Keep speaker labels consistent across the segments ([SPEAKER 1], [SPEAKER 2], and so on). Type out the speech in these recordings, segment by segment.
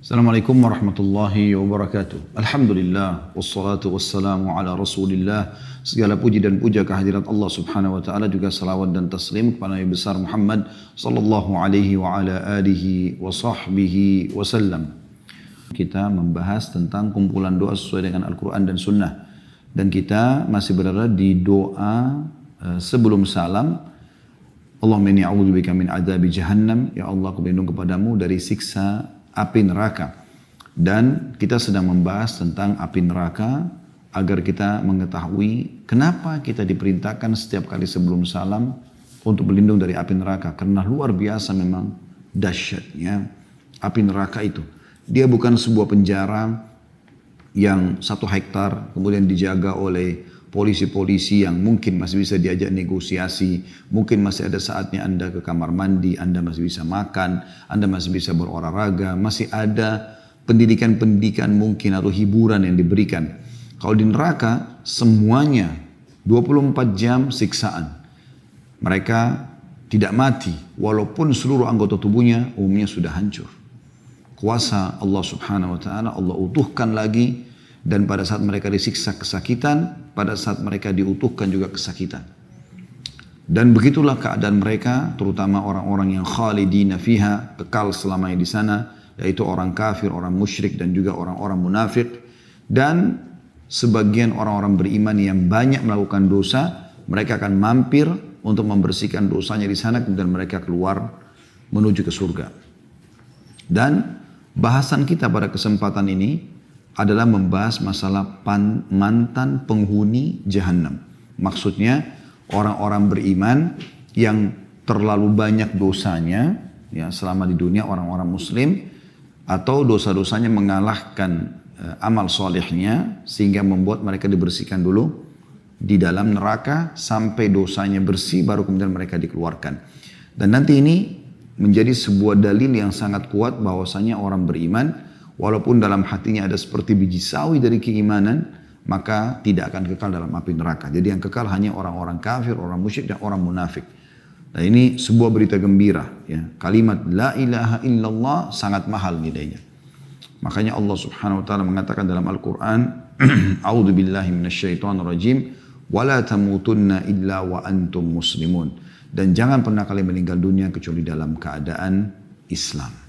[SPEAKER 1] Assalamualaikum warahmatullahi wabarakatuh. Alhamdulillah, wassalatu wassalamu ala rasulillah. Segala puji dan puja kehadirat Allah subhanahu wa ta'ala, juga salawat dan taslim kepada Nabi besar Muhammad sallallahu alaihi wa ala alihi wa sahbihi wasallam. Kita membahas tentang kumpulan doa sesuai dengan Al-Quran dan Sunnah. Dan kita masih berada di doa sebelum salam. Allahumma inni a'udzubika min adzabi jahannam. Ya Allah, aku berlindung kepadamu dari siksa api neraka. Dan kita sedang membahas tentang api neraka agar kita mengetahui kenapa kita diperintahkan setiap kali sebelum salam untuk berlindung dari api neraka. Karena luar biasa memang dahsyatnya api neraka itu. Dia bukan sebuah penjara yang 1 hektar kemudian dijaga oleh polisi-polisi yang mungkin masih bisa diajak negosiasi, mungkin masih ada saatnya Anda ke kamar mandi, Anda masih bisa makan, Anda masih bisa berolahraga, masih ada pendidikan-pendidikan mungkin atau hiburan yang diberikan. Kalau di neraka semuanya 24 jam siksaan. Mereka tidak mati walaupun seluruh anggota tubuhnya umumnya sudah hancur. Kuasa Allah subhanahu wa ta'ala Allah utuhkan lagi. Dan pada saat mereka disiksa kesakitan, pada saat mereka diutuhkan juga kesakitan. Dan begitulah keadaan mereka, terutama orang-orang yang khalidina fiha, kekal selamanya di sana, yaitu orang kafir, orang musyrik, dan juga orang-orang munafik. Dan sebagian orang-orang beriman yang banyak melakukan dosa, mereka akan mampir untuk membersihkan dosanya di sana, kemudian mereka keluar menuju ke surga. Dan bahasan kita pada kesempatan ini adalah membahas masalah mantan penghuni jahannam. Maksudnya orang-orang beriman yang terlalu banyak dosanya ya selama di dunia, orang-orang muslim, atau dosa-dosanya mengalahkan amal solehnya sehingga membuat mereka dibersihkan dulu di dalam neraka sampai dosanya bersih baru kemudian mereka dikeluarkan. Dan nanti ini menjadi sebuah dalil yang sangat kuat bahwasanya orang beriman walaupun dalam hatinya ada seperti biji sawi dari keimanan, maka tidak akan kekal dalam api neraka. Jadi yang kekal hanya orang-orang kafir, orang musyrik, dan orang munafik. Nah ini sebuah berita gembira. Ya. Kalimat la ilaha illallah sangat mahal nilainya. Makanya Allah subhanahu wa ta'ala mengatakan dalam Al-Quran, A'udhu billahi minasyaitonir rajim, wa la tamutunna illa wa antum muslimun. Dan jangan pernah kalian meninggal dunia kecuali dalam keadaan Islam.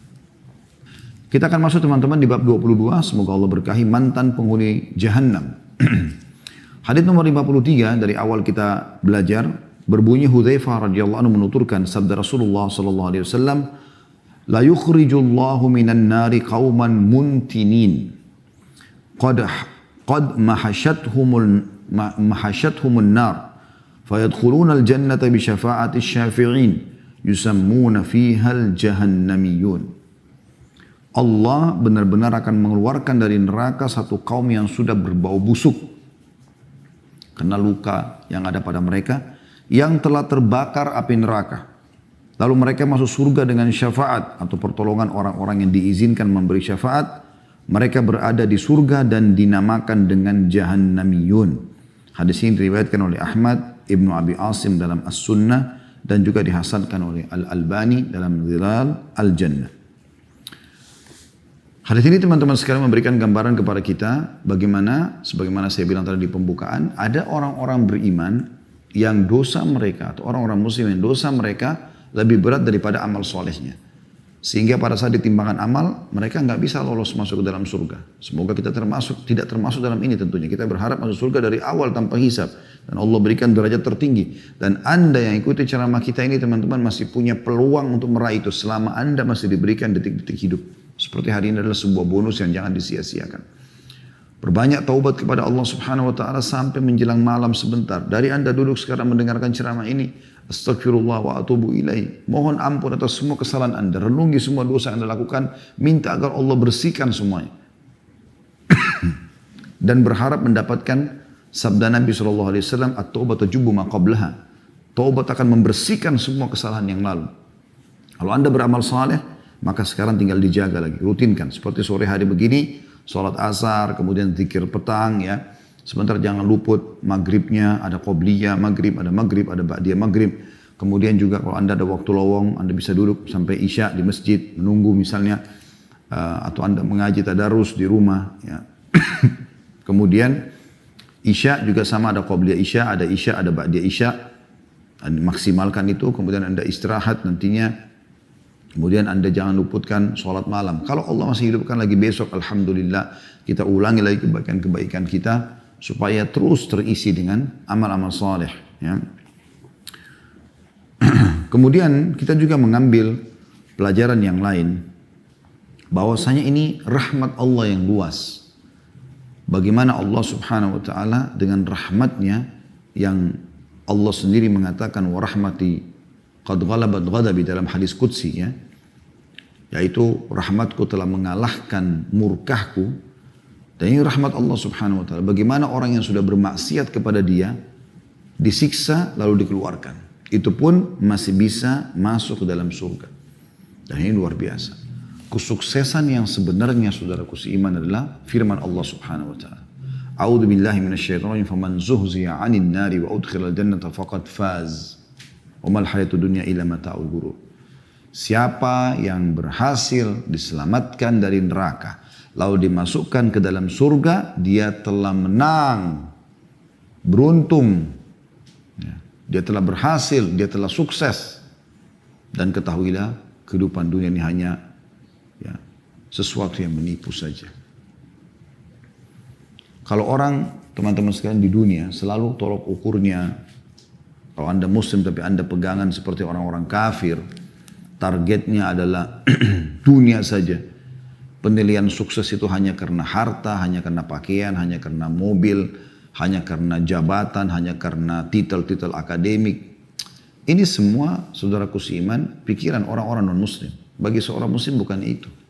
[SPEAKER 1] Kita akan masuk teman-teman di bab 22, semoga Allah berkahi mantan penghuni jahannam. Hadits nomor 53 dari awal kita belajar berbunyi Hudzaifah radhiyallahu anhu menuturkan sabda Rasulullah sallallahu alaihi wasallam, la yukhrijullahu minan nari qauman muntinin qad mahashathumun nar fayadkhuluna al-jannata bi syafa'ati asy-syafi'in yusammuna fiha al-jahannamiyun. Allah benar-benar akan mengeluarkan dari neraka satu kaum yang sudah berbau busuk karena luka yang ada pada mereka yang telah terbakar api neraka. Lalu mereka masuk surga dengan syafaat atau pertolongan orang-orang yang diizinkan memberi syafaat. Mereka berada di surga dan dinamakan dengan jahannamiyun. Hadis ini diriwayatkan oleh Ahmad, Ibnu Abi Asim dalam As-Sunnah dan juga dihasankan oleh Al-Albani dalam Dhilal Al-Jannah. Hadis ini teman-teman sekalian memberikan gambaran kepada kita bagaimana, sebagaimana saya bilang tadi di pembukaan, ada orang-orang beriman yang dosa mereka atau orang-orang muslim yang dosa mereka lebih berat daripada amal solehnya. Sehingga pada saat ditimbangan amal, mereka nggak bisa lolos masuk ke dalam surga. Semoga kita tidak termasuk dalam ini tentunya. Kita berharap masuk surga dari awal tanpa hisab. Dan Allah berikan derajat tertinggi. Dan Anda yang ikuti ceramah kita ini teman-teman masih punya peluang untuk meraih itu selama Anda masih diberikan detik-detik hidup. Seperti hari ini adalah sebuah bonus yang jangan disia-siakan. Berbanyak taubat kepada Allah subhanahu wa ta'ala sampai menjelang malam sebentar. Dari Anda duduk sekarang mendengarkan ceramah ini, astagfirullah wa atubu ilaih. Mohon ampun atas semua kesalahan Anda. Renungi semua dosa yang Anda lakukan. Minta agar Allah bersihkan semuanya. Dan berharap mendapatkan sabda Nabi SAW, at-taubatu jubbu ma qablaha. Taubat akan membersihkan semua kesalahan yang lalu. Kalau Anda beramal saleh, maka sekarang tinggal dijaga lagi, rutinkan. Seperti sore hari begini, sholat asar, kemudian zikir petang ya. Sebentar jangan luput maghribnya, ada qobliyah maghrib, ada ba'diyah maghrib. Kemudian juga kalau Anda ada waktu lowong, Anda bisa duduk sampai isya di masjid, menunggu misalnya atau Anda mengaji tadarus di rumah. Ya. Kemudian Isya juga sama, ada Qobliyah Isya, ada Ba'diyah Isya. Maksimalkan itu, kemudian Anda istirahat nantinya. Kemudian Anda jangan luputkan sholat malam. Kalau Allah masih hidupkan lagi besok, Alhamdulillah, kita ulangi lagi kebaikan-kebaikan kita, supaya terus terisi dengan amal-amal saleh. Ya. Kemudian kita juga mengambil pelajaran yang lain, bahwasanya ini rahmat Allah yang luas. Bagaimana Allah subhanahu wa ta'ala dengan rahmatnya, yang Allah sendiri mengatakan wa rahmati qad ghalabat ghadabi dalam hadis qudsi, ya, yaitu rahmatku telah mengalahkan murkahku. Dan ini rahmat Allah subhanahu wa ta'ala. Bagaimana orang yang sudah bermaksiat kepada dia disiksa lalu dikeluarkan, itu pun masih bisa masuk ke dalam surga. Dan ini luar biasa. Kesuksesan yang sebenarnya, saudaraku seiman, adalah firman Allah subhanahu wa ta'ala. A'udhu billahi minasyaitonir rajim, faman zuhziya 'anil nari wa udkhilal jannata faqad faz. Wa mal hayatud dunya illa mata'ul ghurur. Siapa yang berhasil diselamatkan dari neraka lalu dimasukkan ke dalam surga, dia telah menang, beruntung. Ya. Dia telah berhasil, dia telah sukses. Dan ketahuilah, kehidupan dunia ini hanya sesuatu yang menipu saja. Kalau orang, teman-teman sekalian, di dunia selalu tolok ukurnya, kalau Anda muslim tapi Anda pegangan seperti orang-orang kafir, targetnya adalah dunia saja. Penilaian sukses itu hanya karena harta, hanya karena pakaian, hanya karena mobil, hanya karena jabatan, hanya karena titel-titel akademik. Ini semua, saudaraku seiman, pikiran orang-orang non-muslim. Bagi seorang muslim bukan itu.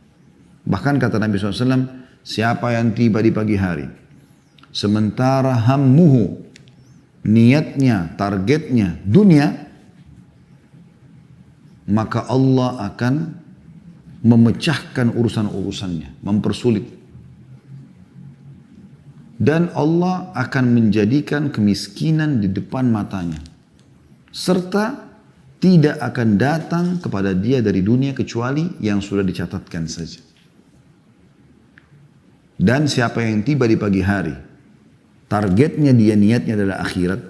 [SPEAKER 1] Bahkan kata Nabi SAW, siapa yang tiba di pagi hari, sementara hammuhu, niatnya, targetnya dunia, maka Allah akan memecahkan urusan-urusannya, mempersulit. Dan Allah akan menjadikan kemiskinan di depan matanya. Serta tidak akan datang kepada dia dari dunia kecuali yang sudah dicatatkan saja. Dan siapa yang tiba di pagi hari, targetnya dia, niatnya adalah akhirat,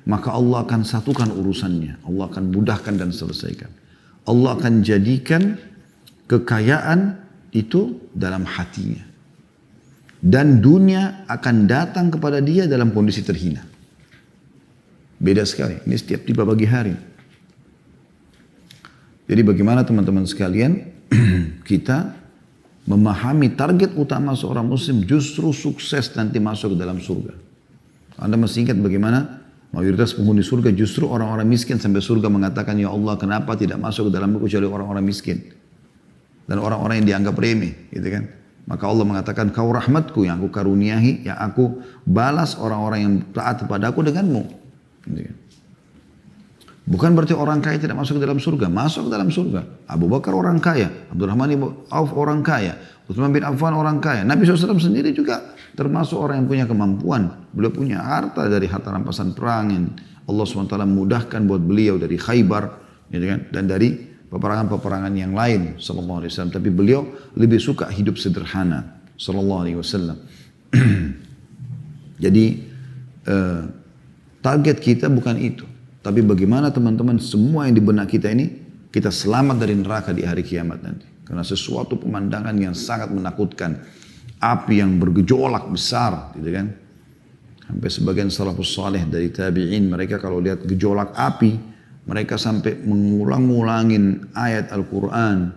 [SPEAKER 1] maka Allah akan satukan urusannya. Allah akan mudahkan dan selesaikan. Allah akan jadikan kekayaan itu dalam hatinya. Dan dunia akan datang kepada dia dalam kondisi terhina. Beda sekali. Ini setiap tiba pagi hari. Jadi bagaimana teman-teman sekalian kita memahami target utama seorang muslim justru sukses nanti masuk ke dalam surga. Anda masih ingat bagaimana mayoritas penghuni surga justru orang-orang miskin, sampai surga mengatakan, ya Allah, kenapa tidak masuk ke dalam kecuali orang-orang miskin dan orang-orang yang dianggap remeh, gitu kan? Maka Allah mengatakan, kau rahmatku yang aku karuniahi, yang aku balas orang-orang yang taat kepadaku denganmu. Gitu kan? Bukan berarti orang kaya tidak masuk ke dalam surga. Masuk ke dalam surga. Abu Bakar orang kaya. Abdurrahman bin Auf orang kaya. Utsman bin Affan orang kaya. Nabi SAW sendiri juga termasuk orang yang punya kemampuan. Beliau punya harta dari harta rampasan perang yang Allah SWT mudahkan buat beliau dari Khaybar, gitu kan? Dan dari peperangan-peperangan yang lain, sallallahu alaihi wasallam. Tapi beliau lebih suka hidup sederhana, sallallahu alaihi wasallam. Jadi target kita bukan itu. Tapi bagaimana teman-teman semua yang di benak kita ini, kita selamat dari neraka di hari kiamat nanti. Karena sesuatu pemandangan yang sangat menakutkan. Api yang bergejolak besar, gitu kan. Sampai sebagian salafus saleh dari tabi'in, mereka kalau lihat gejolak api, mereka sampai mengulang-ulangin ayat Al-Quran.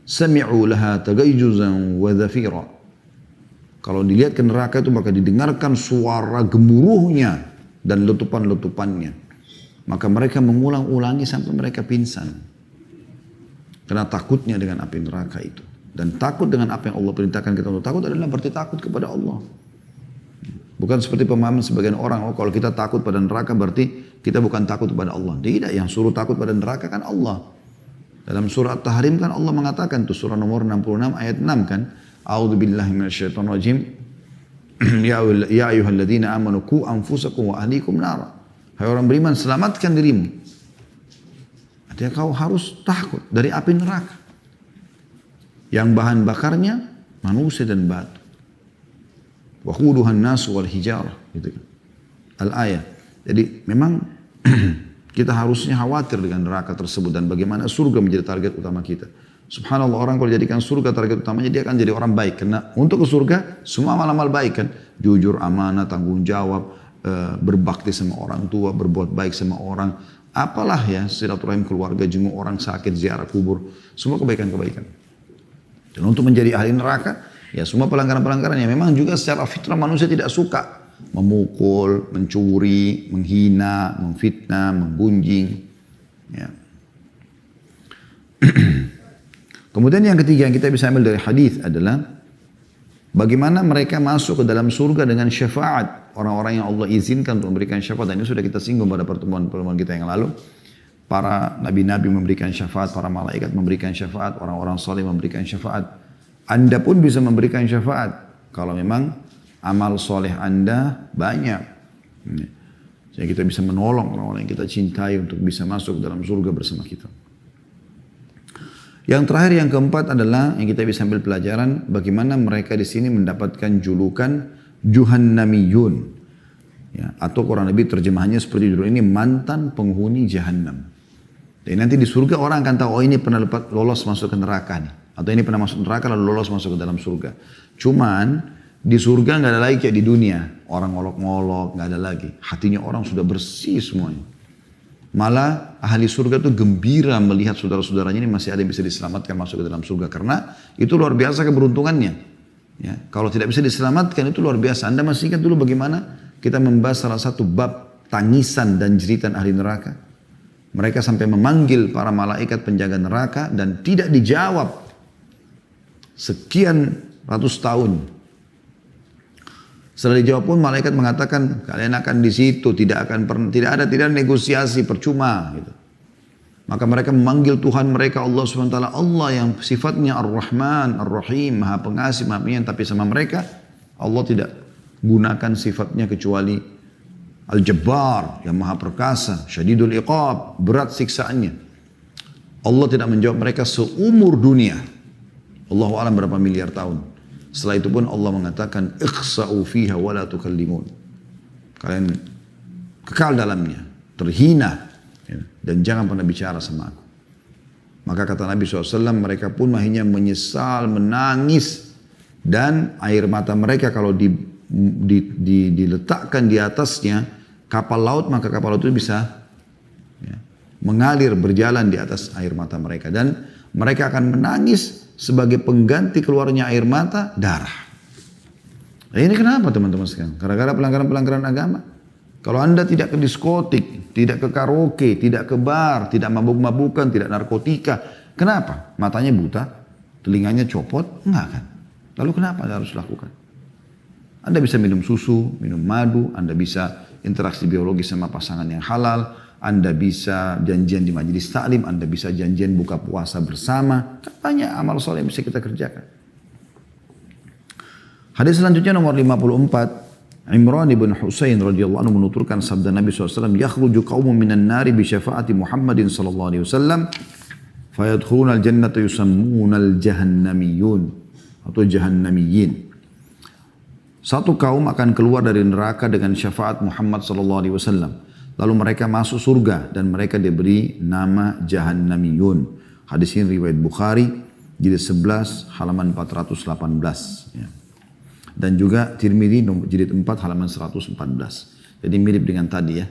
[SPEAKER 1] Sami'u laha tagayjuzan wa dhafira. Kalau dilihat ke neraka itu maka didengarkan suara gemuruhnya dan letupan-letupannya. Maka mereka mengulang-ulangi sampai mereka pingsan. Karena takutnya dengan api neraka itu. Dan takut dengan apa yang Allah perintahkan kita untuk takut adalah berarti takut kepada Allah. Bukan seperti pemahaman sebagian orang, oh kalau kita takut pada neraka berarti kita bukan takut kepada Allah. Tidak, yang suruh takut pada neraka kan Allah. Dalam surah At-Tahrim kan Allah mengatakan, itu surah nomor 66 ayat 6 kan. A'udzu billahi minasyaitonir rajim. Ya ayyuhalladzina amanu qu anfusakum wa ahlikum nara. Hai orang beriman, selamatkan dirimu. Artinya kau harus takut dari api neraka. Yang bahan bakarnya manusia dan batu. Waquduhan nasu wal hijarah. Gitu kan. Al-ayat. Jadi memang kita harusnya khawatir dengan neraka tersebut dan bagaimana surga menjadi target utama kita. Subhanallah, orang kalau jadikan surga target utamanya, dia akan jadi orang baik. Karena untuk ke surga semua amal-amal baik kan. Jujur, amanah, tanggung jawab, berbakti sama orang tua, berbuat baik sama orang. Apalah ya, silaturahim keluarga, jenguk orang sakit, ziarah kubur. Semua kebaikan-kebaikan. Dan untuk menjadi ahli neraka, ya semua pelanggaran-pelanggaran yang memang juga secara fitrah manusia tidak suka. Memukul, mencuri, menghina, memfitnah, menggunjing. Ya. Kemudian yang ketiga yang kita bisa ambil dari hadis adalah bagaimana mereka masuk ke dalam surga dengan syafaat. Orang-orang yang Allah izinkan untuk memberikan syafaat. Dan ini sudah kita singgung pada pertemuan-pertemuan kita yang lalu. Para nabi-nabi memberikan syafaat, para malaikat memberikan syafaat, orang-orang saleh memberikan syafaat. Anda pun bisa memberikan syafaat kalau memang amal soleh Anda banyak. Jadi kita bisa menolong orang-orang yang kita cintai untuk bisa masuk dalam surga bersama kita. Yang terakhir, yang keempat adalah yang kita bisa ambil pelajaran bagaimana mereka di sini mendapatkan julukan Juhannamiyun. Ya, atau Quran Nabi terjemahannya seperti judul ini, mantan penghuni Jahannam. Dan nanti di surga orang akan tahu, oh ini pernah lolos masuk ke neraka nih. Atau ini pernah masuk neraka lalu lolos masuk ke dalam surga. Cuman di surga nggak ada lagi kayak di dunia. Orang ngolok-ngolok, nggak ada lagi. Hatinya orang sudah bersih semuanya. Malah ahli surga itu gembira melihat saudara-saudaranya ini masih ada yang bisa diselamatkan masuk ke dalam surga. Karena itu luar biasa keberuntungannya. Ya, kalau tidak bisa diselamatkan itu luar biasa. Anda masih ingat dulu bagaimana kita membahas salah satu bab tangisan dan jeritan ahli neraka. Mereka sampai memanggil para malaikat penjaga neraka dan tidak dijawab. Sekian ratus tahun. Setelah dijawab pun malaikat mengatakan kalian akan di situ, tidak ada negosiasi, percuma gitu. Maka mereka memanggil Tuhan mereka Allah SWT, Allah yang sifatnya Ar-Rahman, Ar-Rahim, Maha Pengasih, Maha Penyayang, tapi sama mereka Allah tidak gunakan sifatnya kecuali Al-Jabbar yang Maha Perkasa, Syadidul Iqab, berat siksaannya. Allah tidak menjawab mereka seumur dunia. Allahu a'lam berapa miliar tahun. Setelah itu pun Allah mengatakan ikhsa'u fiha wa la tukallimun. Kalian kekal dalamnya, terhina dan jangan pernah bicara sama aku. Maka kata Nabi SAW, mereka pun akhirnya menyesal, menangis, dan air mata mereka kalau diletakkan di atasnya kapal laut, maka kapal laut itu bisa mengalir, berjalan di atas air mata mereka. Dan mereka akan menangis sebagai pengganti keluarnya air mata, darah. Nah, ini kenapa teman-teman sekalian? Gara-gara pelanggaran-pelanggaran agama. Kalau Anda tidak ke diskotik, tidak ke karaoke, tidak ke bar, tidak mabuk-mabukan, tidak narkotika. Kenapa? Matanya buta, telinganya copot? Enggak kan? Lalu kenapa Anda harus lakukan? Anda bisa minum susu, minum madu, Anda bisa interaksi biologis sama pasangan yang halal, Anda bisa janjian di majelis taklim, Anda bisa janjian buka puasa bersama. Kan banyak amal soleh yang bisa kita kerjakan. Hadis selanjutnya nomor 54. Imran ibn Husain radhiyallahu anhu menuturkan sabda Nabi SAW, yakhruju qaumun minan nari bi syafaati Muhammadin sallallahu alaihi wasallam fayadkhuluna al-jannata yusammuna al-jahannamiyun atau jahannamiyin. Satu kaum akan keluar dari neraka dengan syafaat Muhammad sallallahu alaihi wasallam. Lalu mereka masuk surga dan mereka diberi nama Jahannamiyun. Hadis ini riwayat Bukhari, jilid 11 halaman 418. Ya. Dan juga Tirmidzi jilid 4 halaman 114. Jadi mirip dengan tadi ya.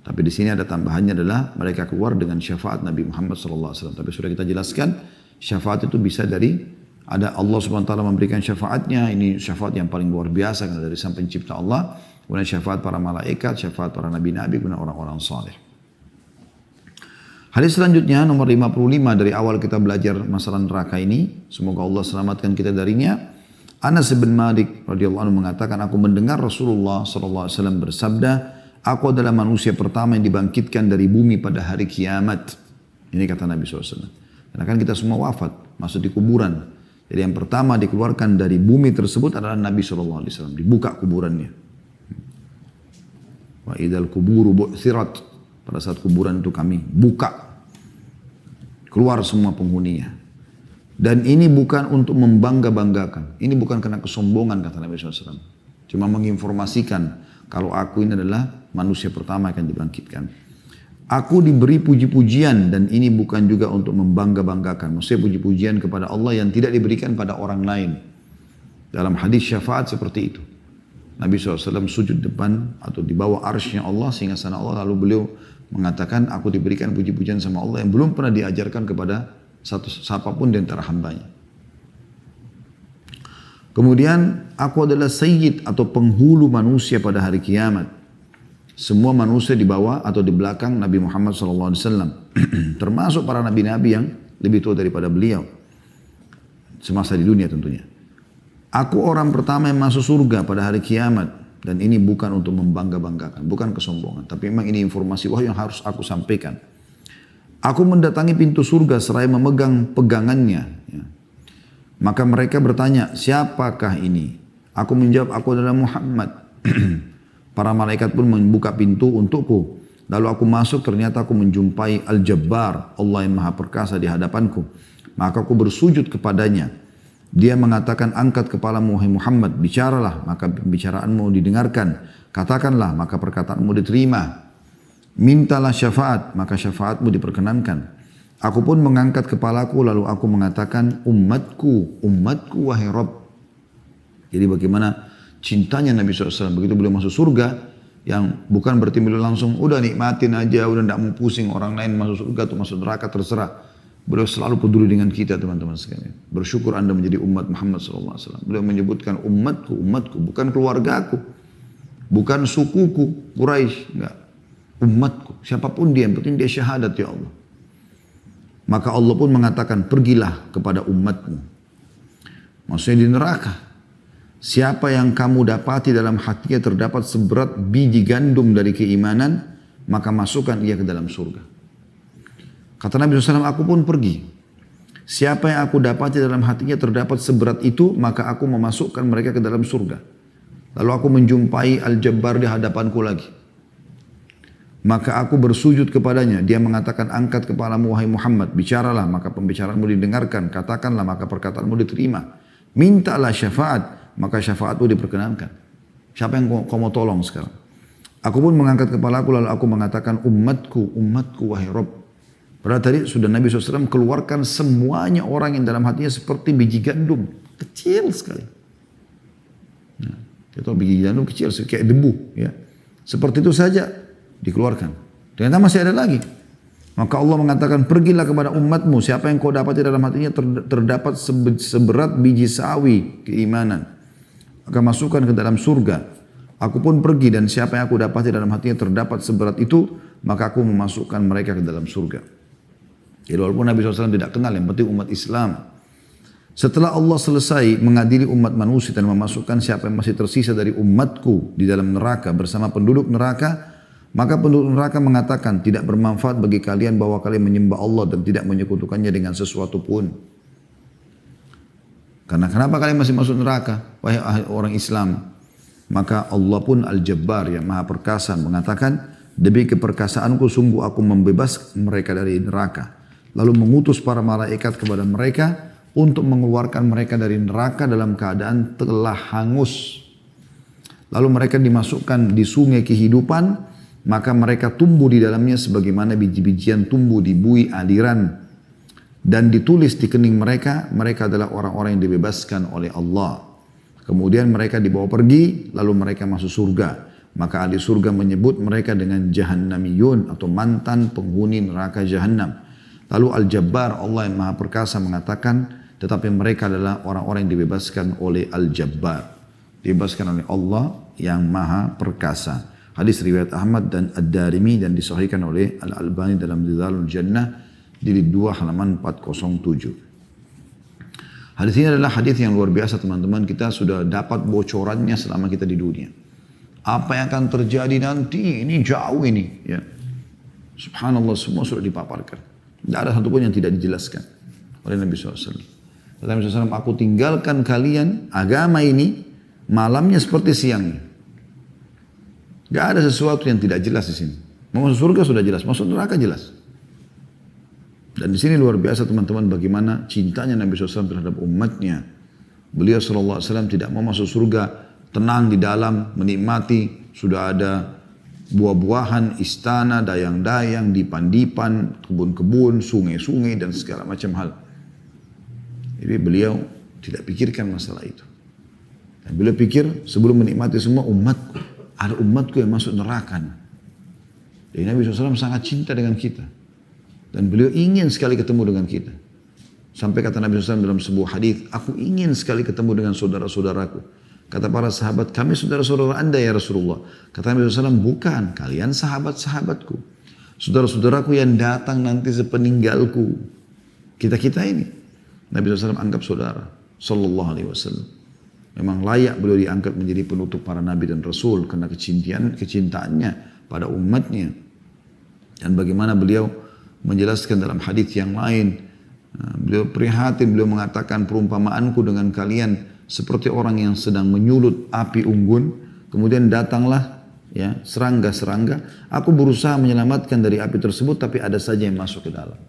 [SPEAKER 1] Tapi di sini ada tambahannya adalah mereka keluar dengan syafaat Nabi Muhammad SAW. Tapi sudah kita jelaskan syafaat itu bisa dari ada Allah SWT memberikan syafaatnya. Ini syafaat yang paling luar biasa karena dari sang pencipta Allah. Kemudian syafaat para malaikat, syafaat para nabi-nabi, kemudian orang-orang saleh. Hadis selanjutnya nomor 55 dari awal kita belajar masalah neraka ini. Semoga Allah selamatkan kita darinya. Anas bin Malik radhiyallahu anhu mengatakan, aku mendengar Rasulullah SAW bersabda, aku adalah manusia pertama yang dibangkitkan dari bumi pada hari kiamat. Ini kata Nabi SAW. Karena kan kita semua wafat, masuk di kuburan. Jadi yang pertama dikeluarkan dari bumi tersebut adalah Nabi SAW. Dibuka kuburannya. Wa idal kuburu bu'thirat. Pada saat kuburan itu kami buka. Keluar semua penghuninya. Dan ini bukan untuk membangga-banggakan. Ini bukan karena kesombongan kata Nabi SAW. Cuma menginformasikan kalau aku ini adalah manusia pertama yang akan dibangkitkan. Aku diberi puji-pujian dan ini bukan juga untuk membangga-banggakan. Maksudnya puji-pujian kepada Allah yang tidak diberikan pada orang lain. Dalam hadis syafaat seperti itu. Nabi SAW sujud depan atau di bawah arsy Allah, singgasana Allah, lalu beliau mengatakan aku diberikan puji-pujian sama Allah yang belum pernah diajarkan kepada siapapun di antara hambanya. Kemudian aku adalah sayyid atau penghulu manusia pada hari kiamat. Semua manusia di bawah atau di belakang Nabi Muhammad SAW. Termasuk para nabi-nabi yang lebih tua daripada beliau. Semasa di dunia tentunya. Aku orang pertama yang masuk surga pada hari kiamat. Dan ini bukan untuk membangga-banggakan. Bukan kesombongan. Tapi memang ini informasi wahyu yang harus aku sampaikan. Aku mendatangi pintu surga seraya memegang pegangannya. Ya. Maka mereka bertanya, siapakah ini? Aku menjawab, aku adalah Muhammad. Para malaikat pun membuka pintu untukku. Lalu aku masuk, ternyata aku menjumpai Al-Jabbar, Allah yang maha perkasa di hadapanku. Maka aku bersujud kepadanya. Dia mengatakan, angkat kepalamu wahai Muhammad, bicaralah, maka pembicaraanmu didengarkan. Katakanlah, maka perkataanmu diterima. Mintalah syafaat, maka syafaatmu diperkenankan. Aku pun mengangkat kepalaku, lalu aku mengatakan, umatku, umatku wahai Rabb. Jadi bagaimana cintanya Nabi SAW, begitu beliau masuk surga, yang bukan berarti beliau langsung, udah nikmatin aja, udah tidak mau pusing orang lain masuk surga atau masuk neraka, terserah. Beliau selalu peduli dengan kita teman-teman sekalian. Bersyukur Anda menjadi umat Muhammad SAW. Beliau menyebutkan umatku, umatku, bukan keluargaku, bukan sukuku, Quraisy, enggak. Umatku, siapapun dia, yang penting dia syahadat ya Allah. Maka Allah pun mengatakan, pergilah kepada umatmu. Maksudnya di neraka. Siapa yang kamu dapati dalam hatinya terdapat seberat biji gandum dari keimanan, maka masukkan ia ke dalam surga. Kata Nabi SAW, aku pun pergi. Siapa yang aku dapati dalam hatinya terdapat seberat itu, maka aku memasukkan mereka ke dalam surga. Lalu aku menjumpai Al-Jabbar di hadapanku lagi. Maka aku bersujud kepadanya. Dia mengatakan, angkat kepalamu wahai Muhammad, bicaralah, maka pembicaraanmu didengarkan. Katakanlah, maka perkataanmu diterima. Mintalah syafaat, maka syafaatmu diperkenankan. Siapa yang kau mau tolong sekarang? Aku pun mengangkat kepalaku, lalu aku mengatakan, umatku, umatku wahai Rabb. Padahal tadi sudah Nabi SAW keluarkan semuanya orang yang dalam hatinya seperti biji gandum. Kecil sekali. Nah, itu biji gandum kecil, kayak debu. Ya. Seperti itu saja dikeluarkan. Ternyata masih ada lagi. Maka Allah mengatakan, pergilah kepada umatmu. Siapa yang kau dapati dalam hatinya terdapat seberat biji sawi keimanan. Maka masukkan ke dalam surga. Aku pun pergi dan siapa yang aku dapati dalam hatinya terdapat seberat itu, maka aku memasukkan mereka ke dalam surga. Jadi walaupun Nabi SAW tidak kenal, yang penting umat Islam. Setelah Allah selesai mengadili umat manusia dan memasukkan siapa yang masih tersisa dari umatku di dalam neraka bersama penduduk neraka, maka penduduk neraka mengatakan, tidak bermanfaat bagi kalian bahwa kalian menyembah Allah dan tidak menyekutukannya dengan sesuatu pun. Karena kenapa kalian masih masuk neraka, wahai orang Islam? Maka Allah pun Al-Jabbar yang maha perkasa mengatakan, demi keperkasaanku sungguh aku membebaskan mereka dari neraka. Lalu mengutus para malaikat kepada mereka untuk mengeluarkan mereka dari neraka dalam keadaan telah hangus. Lalu mereka dimasukkan di sungai kehidupan, maka mereka tumbuh di dalamnya sebagaimana biji-bijian tumbuh di bui aliran. Dan ditulis di kening mereka, mereka adalah orang-orang yang dibebaskan oleh Allah. Kemudian mereka dibawa pergi, lalu mereka masuk surga. Maka ahli surga menyebut mereka dengan jahannamiyun atau mantan penghuni neraka jahannam. Lalu Al-Jabbar, Allah yang maha perkasa mengatakan, tetapi mereka adalah orang-orang yang dibebaskan oleh Al-Jabbar. Dibebaskan oleh Allah yang maha perkasa. Hadis riwayat Ahmad dan Ad-Darimi dan disahihkan oleh Al-Albani dalam Dzalul Jannah jilid 2 halaman 407. Hadis ini adalah hadis yang luar biasa teman-teman. Kita sudah dapat bocorannya selama kita di dunia. Apa yang akan terjadi nanti ini jauh ini. Ya. Subhanallah, semua sudah dipaparkan. Tidak ada satupun yang tidak dijelaskan oleh Nabi SAW. Nabi SAW, aku tinggalkan kalian agama ini malamnya seperti siangnya. Gak ada sesuatu yang tidak jelas di sini. Mau masuk surga sudah jelas, masuk neraka jelas. Dan di sini luar biasa teman-teman bagaimana cintanya Nabi SAW terhadap umatnya. Beliau SAW tidak mau masuk surga, tenang di dalam, menikmati, sudah ada buah-buahan, istana, dayang-dayang, dipan-dipan, kebun-kebun, sungai-sungai dan segala macam hal. Jadi beliau tidak pikirkan masalah itu. Dan beliau pikir sebelum menikmati semua umatku, ada umatku yang masuk neraka. Jadi Nabi SAW sangat cinta dengan kita. Dan beliau ingin sekali ketemu dengan kita. Sampai kata Nabi SAW dalam sebuah hadis, aku ingin sekali ketemu dengan saudara-saudaraku. Kata para sahabat, kami saudara-saudara anda ya Rasulullah. Kata Nabi SAW, bukan, kalian sahabat-sahabatku. Saudara-saudaraku yang datang nanti sepeninggalku. Kita-kita ini. Nabi SAW anggap saudara. Sallallahu alaihi wasallam. Memang layak beliau diangkat menjadi penutup para nabi dan rasul. Karena kecintaannya pada umatnya. Dan bagaimana beliau menjelaskan dalam hadis yang lain. Beliau prihatin, beliau mengatakan perumpamaanku dengan kalian seperti orang yang sedang menyulut api unggun, kemudian datanglah ya serangga-serangga. Aku berusaha menyelamatkan dari api tersebut, tapi ada saja yang masuk ke dalam.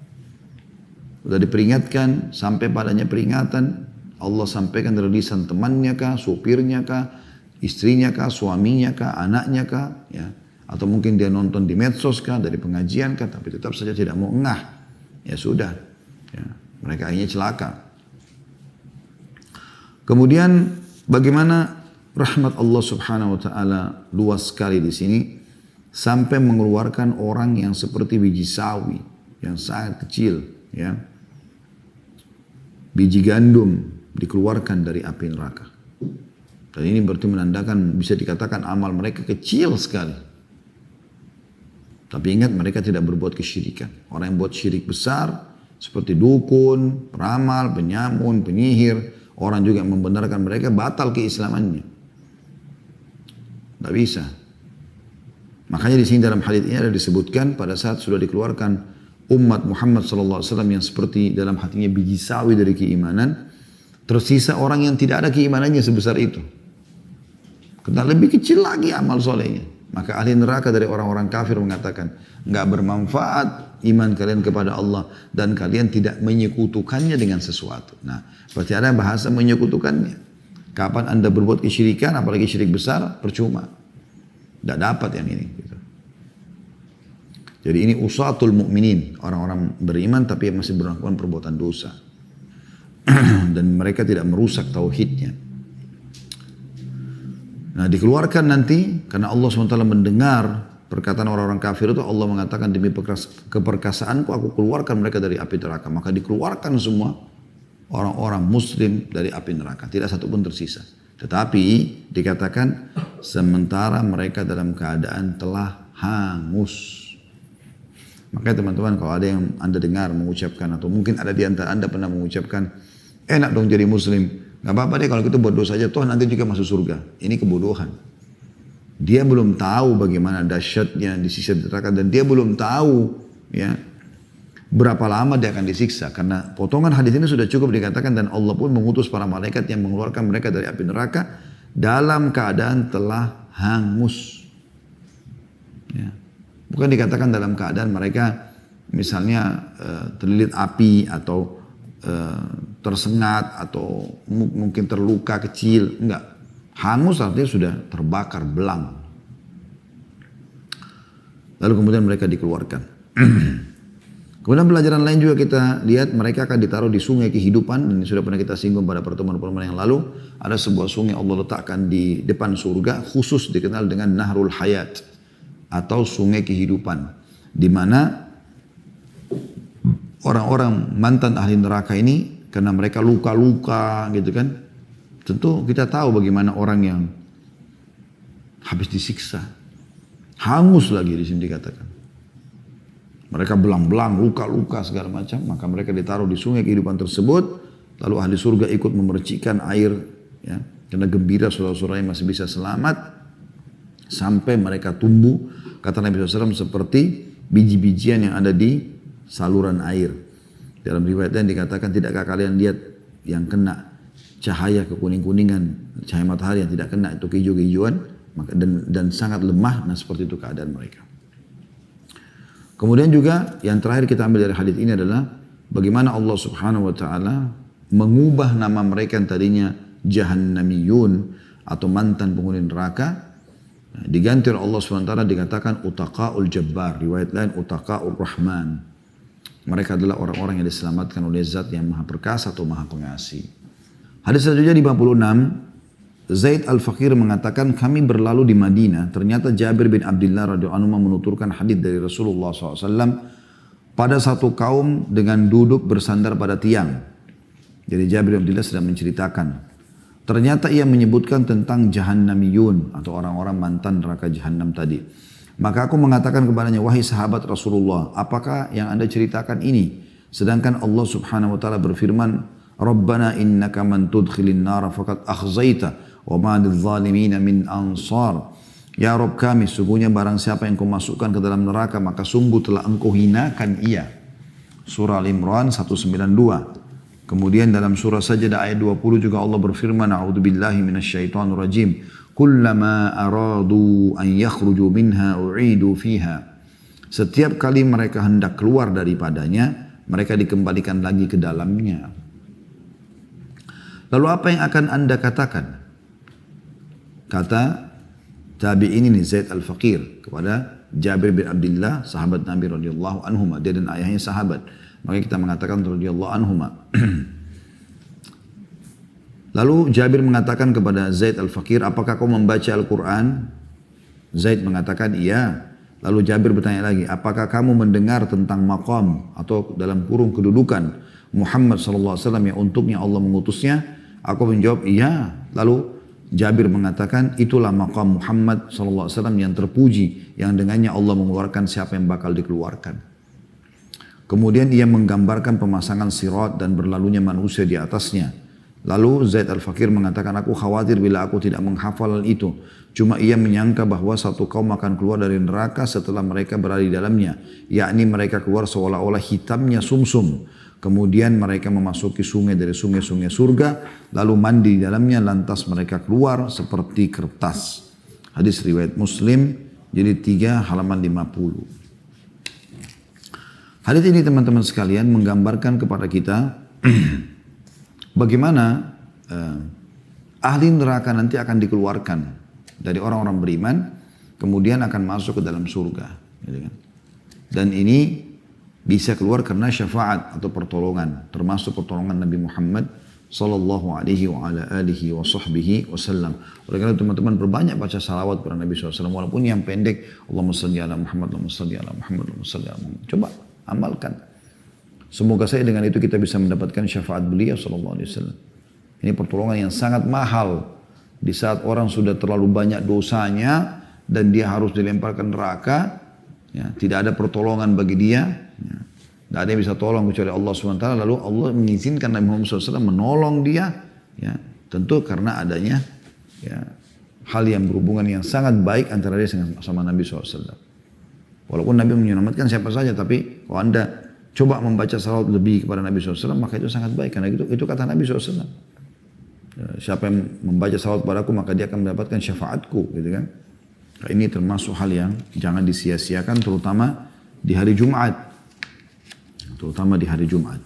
[SPEAKER 1] Sudah diperingatkan, sampai padanya peringatan, Allah sampaikan dari lisan temannya kah, supirnya kah, istrinya kah, suaminya kah, anaknya kah, ya. Atau mungkin dia nonton di medsos kah, dari pengajian kah, tapi tetap saja tidak mau engah. Ya sudah, ya, mereka akhirnya celaka. Kemudian bagaimana rahmat Allah Subhanahu wa taala luas sekali di sini sampai mengeluarkan orang yang seperti biji sawi yang sangat kecil, ya. Biji gandum dikeluarkan dari api neraka. Dan ini berarti menandakan bisa dikatakan amal mereka kecil sekali. Tapi ingat mereka tidak berbuat kesyirikan. Orang yang buat syirik besar seperti dukun, peramal, penyamun, penyihir, orang juga yang membenarkan mereka batal keislamannya. Tidak bisa. Makanya di sini dalam hadits ini ada disebutkan pada saat sudah dikeluarkan umat Muhammad SAW yang seperti dalam hatinya biji sawi dari keimanan, tersisa orang yang tidak ada keimanannya sebesar itu. Karena lebih kecil lagi amal solehnya. Maka ahli neraka dari orang-orang kafir mengatakan, nggak bermanfaat iman kalian kepada Allah dan kalian tidak menyekutukannya dengan sesuatu. Nah, berarti ada bahasa menyekutukannya. Kapan anda berbuat kesyirikan, apalagi syirik besar, percuma. Tidak dapat yang ini. Gitu. Jadi ini usatul mu'minin, orang-orang beriman tapi masih melakukan perbuatan dosa. Dan mereka tidak merusak tauhidnya. Nah dikeluarkan nanti karena Allah SWT mendengar perkataan orang-orang kafir itu, Allah mengatakan demi keperkasaanku aku keluarkan mereka dari api neraka. Maka dikeluarkan semua orang-orang muslim dari api neraka. Tidak satu pun tersisa. Tetapi dikatakan sementara mereka dalam keadaan telah hangus. Makanya teman-teman kalau ada yang anda dengar mengucapkan atau mungkin ada di antara anda pernah mengucapkan enak dong jadi muslim. Gak apa-apa deh kalau kita buat dosa aja, toh nanti juga masuk surga. Ini kebodohan. Dia belum tahu bagaimana dahsyatnya disiksa di neraka dan dia belum tahu ya berapa lama dia akan disiksa. Karena potongan hadis ini sudah cukup dikatakan dan Allah pun mengutus para malaikat yang mengeluarkan mereka dari api neraka dalam keadaan telah hangus. Ya. Bukan dikatakan dalam keadaan mereka misalnya terlilit api atau tersengat atau mungkin terluka kecil, enggak. Hangus artinya sudah terbakar belang. Lalu kemudian mereka dikeluarkan. Kemudian pelajaran lain juga kita lihat mereka akan ditaruh di sungai kehidupan. Ini sudah pernah kita singgung pada pertemuan-pertemuan yang lalu. Ada sebuah sungai Allah letakkan di depan surga khusus dikenal dengan Nahrul Hayat atau sungai kehidupan. Di mana orang-orang mantan ahli neraka ini karena mereka luka-luka gitu kan. Tentu kita tahu bagaimana orang yang habis disiksa. Hangus lagi di sini dikatakan. Mereka belang-belang, luka-luka segala macam. Maka mereka ditaruh di sungai kehidupan tersebut. Lalu ahli surga ikut memercikan air. Ya, karena gembira saudara-saudaranya masih bisa selamat. Sampai mereka tumbuh. Kata Nabi SAW seperti biji-bijian yang ada di saluran air. Dalam riwayat lain dikatakan tidakkah kalian lihat yang kena cahaya kekuning-kuningan, cahaya matahari yang tidak kena itu kehijau-hijauan dan sangat lemah. Nah seperti itu keadaan mereka. Kemudian juga yang terakhir kita ambil dari hadits ini adalah bagaimana Allah Subhanahu wa taala mengubah nama mereka yang tadinya jahannamiyun atau mantan penghuni neraka, diganti oleh Allah Subhanahu wa taala dikatakan utaqaul jabbar, riwayat lain utaqaul rahman. Mereka adalah orang-orang yang diselamatkan oleh Zat yang Maha Perkasa atau Maha Pengasih. Hadis selanjutnya 56, Zaid al-Faqir mengatakan kami berlalu di Madinah, ternyata Jabir bin Abdullah radhiyallahu anhu menuturkan hadis dari Rasulullah SAW pada satu kaum dengan duduk bersandar pada tiang. Jadi Jabir bin Abdullah sedang menceritakan. Ternyata ia menyebutkan tentang jahannamiyun atau orang-orang mantan neraka jahannam tadi. Maka aku mengatakan kepadanya, wahai sahabat Rasulullah, apakah yang anda ceritakan ini? Sedangkan Allah Subhanahu wa taala berfirman, Rabbana innaka man tudkhilin nara faqad akhzaita wa ma lidh-dhalimin min ansar. Ya Rabb kami, sungguhnya barang siapa yang kau masukkan ke dalam neraka maka sungguh telah engkau hinakan ia. Surah Al-Imran 192. Kemudian dalam surah Sajdah ayat 20 juga Allah berfirman, A'udzubillahi minasyaitonir rajim. Kullama aradu an yakhruju minha u'idu fiha. Setiap kali mereka hendak keluar daripadanya, mereka dikembalikan lagi ke dalamnya. Lalu apa yang akan anda katakan? Kata tabi'in ini Zaid al-Faqir kepada Jabir bin Abdullah, sahabat Nabi radhiyallahu anhuma, dia dan ayahnya sahabat. Maka kita mengatakan radhiyallahu anhuma. Lalu Jabir mengatakan kepada Zaid al-Faqir, apakah kau membaca Al-Quran? Zaid mengatakan iya. Lalu Jabir bertanya lagi, apakah kamu mendengar tentang maqam atau dalam kurung kedudukan Muhammad SAW yang untuknya Allah mengutusnya? Aku menjawab iya. Lalu Jabir mengatakan itulah maqam Muhammad SAW yang terpuji, yang dengannya Allah mengeluarkan siapa yang bakal dikeluarkan. Kemudian ia menggambarkan pemasangan sirat dan berlalunya manusia di atasnya. Lalu Zaid al-Faqir mengatakan, aku khawatir bila aku tidak menghafal itu. Cuma ia menyangka bahwa satu kaum akan keluar dari neraka setelah mereka berada di dalamnya. Yakni mereka keluar seolah-olah hitamnya sumsum. Kemudian mereka memasuki sungai dari sungai-sungai surga. Lalu mandi di dalamnya, lantas mereka keluar seperti kertas. Hadis riwayat Muslim, jadi 3 halaman 50. Hadis ini teman-teman sekalian menggambarkan kepada kita bagaimana ahli neraka nanti akan dikeluarkan dari orang-orang beriman, kemudian akan masuk ke dalam surga. Dan ini bisa keluar karena syafaat atau pertolongan, termasuk pertolongan Nabi Muhammad sallallahu alaihi wa ala alihi wa sahbihi wasallam. Oleh karena teman-teman berbanyak baca salawat kepada Nabi SAW, walaupun yang pendek, Allahumma salli ala Muhammad, Allahumma salli ala Muhammad, Allahumma salli ala Muhammad. Coba amalkan. Semoga saya dengan itu kita bisa mendapatkan syafaat beliau sallallahu alaihi wasallam. Ini pertolongan yang sangat mahal di saat orang sudah terlalu banyak dosanya dan dia harus dilemparkan neraka. Ya, tidak ada pertolongan bagi dia. Ya, tidak ada yang bisa tolong kecuali Allah SWT. Lalu Allah mengizinkan Nabi Muhammad SAW menolong dia. Ya, tentu karena adanya ya, hal yang berhubungan yang sangat baik antara dia sama Nabi SAW. Walaupun Nabi menyelamatkan siapa saja, tapi kalau anda coba membaca salawat lebih kepada Nabi SAW, maka itu sangat baik. Karena itu kata Nabi SAW. Siapa yang membaca salawat padaku, maka dia akan mendapatkan syafaatku. Gitu kan? Ini termasuk hal yang jangan disia-siakan, terutama di hari Jumat. Terutama di hari Jumat.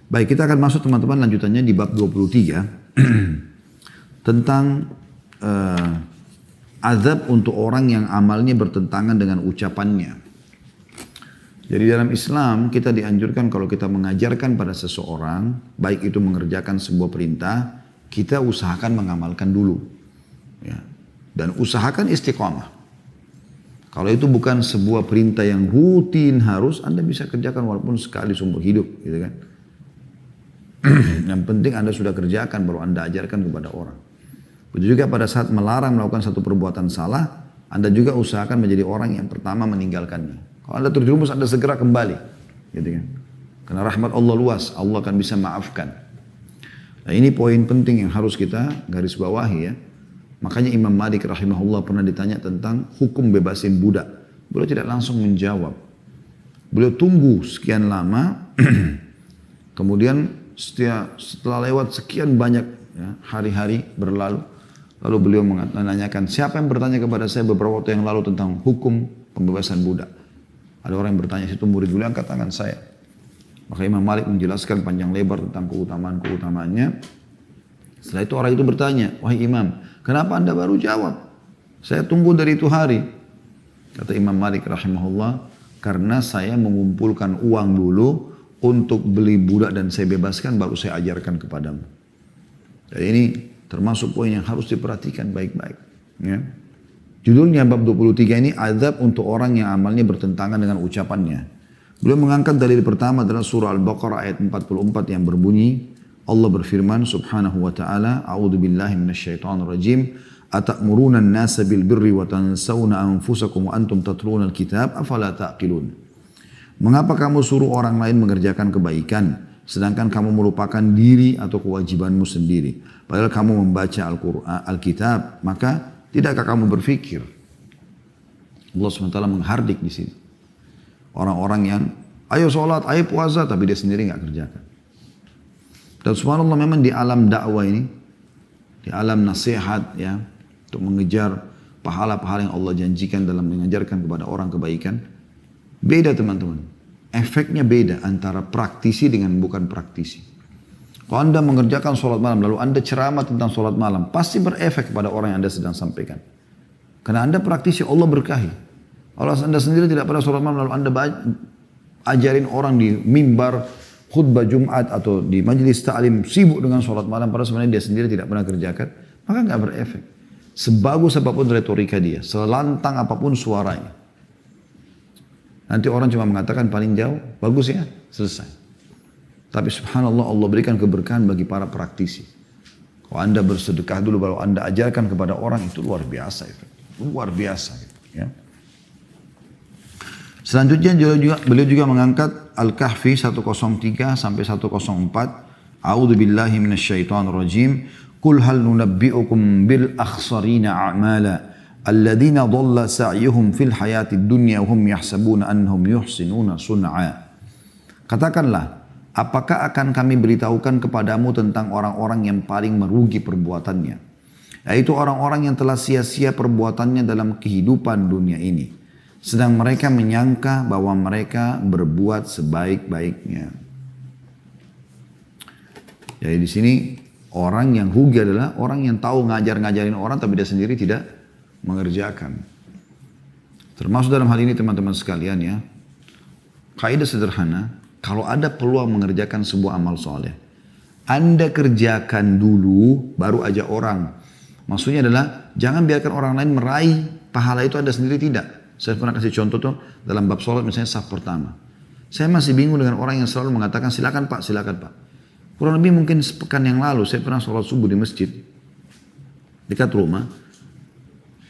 [SPEAKER 1] Baik, kita akan masuk teman-teman lanjutannya di bab 23. Tentang azab untuk orang yang amalnya bertentangan dengan ucapannya. Jadi dalam Islam kita dianjurkan kalau kita mengajarkan pada seseorang, baik itu mengerjakan sebuah perintah, kita usahakan mengamalkan dulu. Ya. Dan usahakan istiqamah. Kalau itu bukan sebuah perintah yang rutin harus, Anda bisa kerjakan walaupun sekali seumur hidup. Gitu kan. Yang penting Anda sudah kerjakan, baru Anda ajarkan kepada orang. Begitu juga pada saat melarang melakukan satu perbuatan salah, Anda juga usahakan menjadi orang yang pertama meninggalkannya. Kalau Anda terjerumus, Anda segera kembali. Gitu kan. Karena rahmat Allah luas, Allah akan bisa maafkan. Nah ini poin penting yang harus kita garis bawahi ya. Makanya Imam Malik rahimahullah pernah ditanya tentang hukum bebasin budak. Beliau tidak langsung menjawab. Beliau tunggu sekian lama, kemudian setelah lewat sekian banyak ya, hari-hari berlalu, lalu beliau menanyakan, siapa yang bertanya kepada saya beberapa waktu yang lalu tentang hukum pembebasan budak? Ada orang yang bertanya, situ murid beliau, angkat tangan saya. Maka Imam Malik menjelaskan panjang lebar tentang keutamaan-keutamaannya. Setelah itu orang itu bertanya, wahai Imam, kenapa anda baru jawab? Saya tunggu dari itu hari. Kata Imam Malik rahimahullah, karena saya mengumpulkan uang dulu untuk beli budak dan saya bebaskan, baru saya ajarkan kepadamu. Jadi ini termasuk poin yang harus diperhatikan baik-baik. Ya. Judulnya bab 23 ini azab untuk orang yang amalnya bertentangan dengan ucapannya. Beliau mengangkat dalil pertama adalah surah Al-Baqarah ayat 44 yang berbunyi, Allah berfirman subhanahu wa ta'ala, a'udzubillahi minasyaitonir rajim, atamuruna an-nasa bil birri wa tansawna anfusakum wa antum tatluna al-kitab afala taqilun. Mengapa kamu suruh orang lain mengerjakan kebaikan sedangkan kamu melupakan diri atau kewajibanmu sendiri? Padahal kamu membaca Al-Qur'an, Alkitab, maka tidakkah kamu berfikir? Allah SWT menghardik di sini. Orang-orang yang ayo sholat, ayo puasa, tapi dia sendiri nggak kerjakan. Dan subhanallah memang di alam dakwah ini, di alam nasihat ya, untuk mengejar pahala-pahala yang Allah janjikan dalam mengajarkan kepada orang kebaikan, beda teman-teman. Efeknya beda antara praktisi dengan bukan praktisi. Kalau anda mengerjakan sholat malam, lalu anda ceramah tentang sholat malam, pasti berefek kepada orang yang anda sedang sampaikan. Karena anda praktisi, Allah berkahi. Kalau anda sendiri tidak pernah sholat malam, lalu anda ajarin orang di mimbar, khutbah Jumat atau di majelis ta'lim sibuk dengan sholat malam, padahal sebenarnya dia sendiri tidak pernah kerjakan, maka nggak berefek. Sebagus apapun retorika dia, selantang apapun suaranya. Nanti orang cuma mengatakan paling jauh, bagus ya, selesai. Tapi subhanallah Allah berikan keberkahan bagi para praktisi. Kalau anda bersedekah dulu, baru anda ajarkan kepada orang, itu luar biasa itu. Luar biasa itu. Ya. Selanjutnya beliau juga mengangkat Al-Kahfi 103 sampai 104. A'udzu billahi minasyaitonir rajim. Qul hal nunabbi'ukum bil akhsarina a'mala alladzina dhalla sa'yuhum fil hayatid dunya wa hum yahsabuna annahum yuhsinuna sun'a. Katakanlah, apakah akan kami beritahukan kepadamu tentang orang-orang yang paling merugi perbuatannya, yaitu orang-orang yang telah sia-sia perbuatannya dalam kehidupan dunia ini, sedang mereka menyangka bahwa mereka berbuat sebaik-baiknya. Jadi di sini orang yang rugi adalah orang yang tahu ngajarin orang tapi dia sendiri tidak mengerjakan. Termasuk dalam hal ini teman-teman sekalian ya, kaidah sederhana, kalau ada peluang mengerjakan sebuah amal soleh, anda kerjakan dulu baru aja orang. Maksudnya adalah jangan biarkan orang lain meraih pahala itu anda sendiri tidak. Saya pernah kasih contoh tuh dalam bab sholat misalnya saf pertama. Saya masih bingung dengan orang yang selalu mengatakan silakan pak, silakan pak. Kurang lebih mungkin sepekan yang lalu saya pernah sholat subuh di masjid dekat rumah.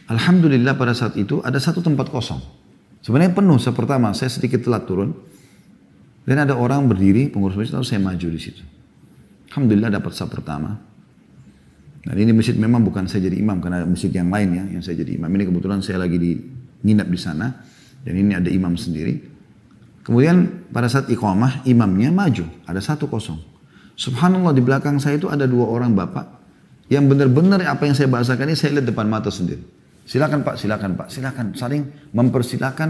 [SPEAKER 1] Alhamdulillah pada saat itu ada satu tempat kosong. Sebenarnya penuh saf pertama, saya sedikit telat turun. Dan ada orang berdiri, pengurus masjid, lalu saya maju di situ. Alhamdulillah dapat saf pertama. Dan ini masjid memang bukan saya jadi imam, karena ada masjid yang lain ya, yang saya jadi imam. Ini kebetulan saya lagi nginap di sana, dan ini ada imam sendiri. Kemudian pada saat iqamah, imamnya maju, ada satu kosong. Subhanallah di belakang saya itu ada dua orang bapak, yang benar-benar apa yang saya bahasakan ini saya lihat depan mata sendiri. Silakan pak, silakan pak, silakan. Saling mempersilakan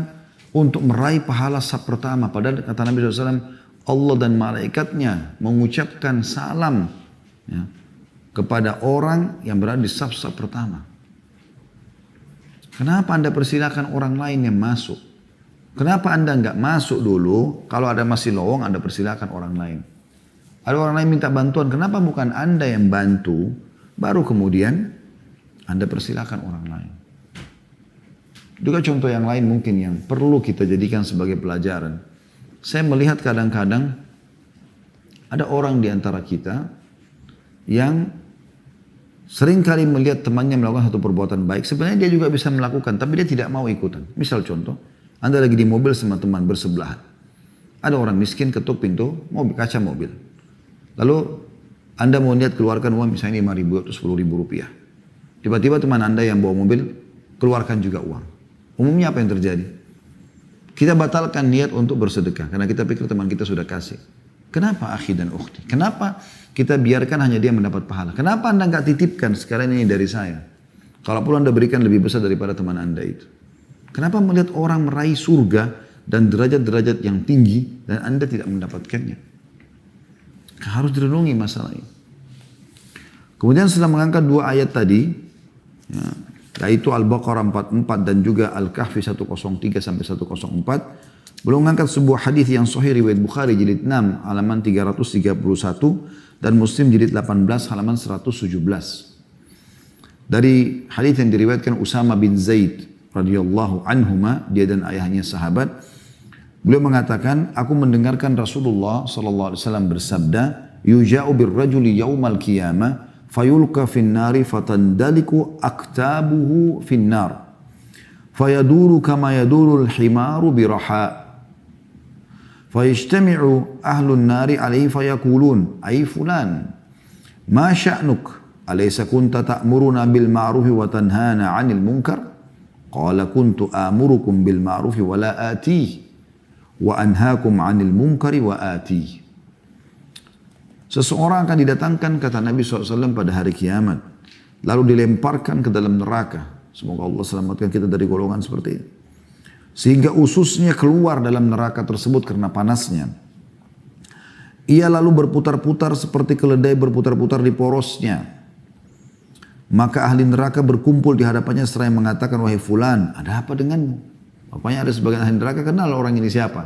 [SPEAKER 1] untuk meraih pahala saf pertama. Padahal kata Nabi SAW, Allah dan malaikatnya mengucapkan salam ya, kepada orang yang berada di saf-saf pertama. Kenapa anda persilakan orang lain yang masuk? Kenapa anda nggak masuk dulu? Kalau ada masih lowong, anda persilakan orang lain. Ada orang lain minta bantuan, kenapa bukan anda yang bantu? Baru kemudian anda persilakan orang lain. Juga contoh yang lain mungkin yang perlu kita jadikan sebagai pelajaran. Saya melihat kadang-kadang ada orang di antara kita yang sering kali melihat temannya melakukan satu perbuatan baik. Sebenarnya dia juga bisa melakukan, tapi dia tidak mau ikutan. Misal contoh, anda lagi di mobil sama teman bersebelahan. Ada orang miskin ketuk pintu mobil, kaca mobil. Lalu anda mau lihat keluarkan uang misalnya 5.000 atau 10.000 rupiah. Tiba-tiba teman anda yang bawa mobil keluarkan juga uang. Umumnya apa yang terjadi? Kita batalkan niat untuk bersedekah karena kita pikir teman kita sudah kasih. Kenapa akhi dan ukhti? Kenapa kita biarkan hanya dia mendapat pahala? Kenapa anda nggak titipkan sekarang ini dari saya? Kalaupun anda berikan lebih besar daripada teman anda itu. Kenapa melihat orang meraih surga dan derajat-derajat yang tinggi dan Anda tidak mendapatkannya. Harus direnungi masalah ini. Kemudian setelah mengangkat dua ayat tadi, ya, yaitu Al-Baqarah 44 dan juga Al-Kahfi 103 sampai 104, belum mengangkat sebuah hadis yang sahih riwayat Bukhari jilid 6 halaman 331 dan Muslim jilid 18 halaman 117. Dari hadis yang diriwayatkan Usama bin Zaid radhiyallahu anhuma, dia dan ayahnya sahabat, beliau mengatakan, aku mendengarkan Rasulullah sallallahu alaihi wasallam bersabda, yuja'u birrajuli yaumal qiyamah fayulqa finnari fatandaliku aktabuhu finnar fayaduru kama yadurul himaru biraha fayajtami'u ahlun nari alaihi fayakulun ay fulan ma sya'nuk alaysa kunta ta'muruna bil ma'rufi wa tanhana 'anil munkar qala kuntu amurukum bil ma'rufi wa la atih wa anhaakum 'anil munkari wa atih. Seseorang akan didatangkan, kata Nabi SAW, pada hari kiamat. Lalu dilemparkan ke dalam neraka. Semoga Allah selamatkan kita dari golongan seperti ini. Sehingga ususnya keluar dalam neraka tersebut karena panasnya. Ia lalu berputar-putar seperti keledai berputar-putar di porosnya. Maka ahli neraka berkumpul di hadapannya seraya mengatakan, wahai fulan, ada apa denganmu? Bapaknya ada sebagian ahli neraka kenal orang ini siapa.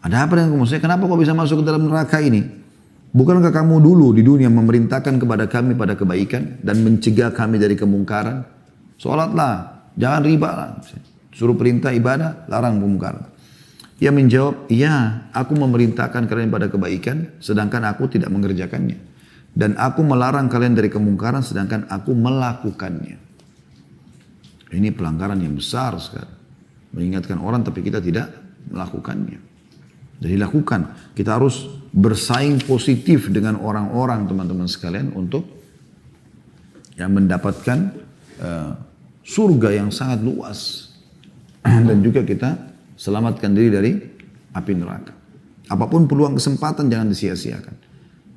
[SPEAKER 1] Ada apa dengan kamu? Maksudnya kenapa kau bisa masuk ke dalam neraka ini? Bukankah kamu dulu di dunia memerintahkan kepada kami pada kebaikan dan mencegah kami dari kemungkaran? Sholatlah, jangan riba lah. Suruh perintah ibadah, larang kemungkaran. Ia menjawab, iya, aku memerintahkan kalian pada kebaikan sedangkan aku tidak mengerjakannya. Dan aku melarang kalian dari kemungkaran sedangkan aku melakukannya. Ini pelanggaran yang besar sekali. Mengingatkan orang tapi kita tidak melakukannya. Jadi lakukan. Kita harus bersaing positif dengan orang-orang teman-teman sekalian untuk yang mendapatkan surga yang sangat luas. Dan juga kita selamatkan diri dari api neraka. Apapun peluang kesempatan jangan disia-siakan.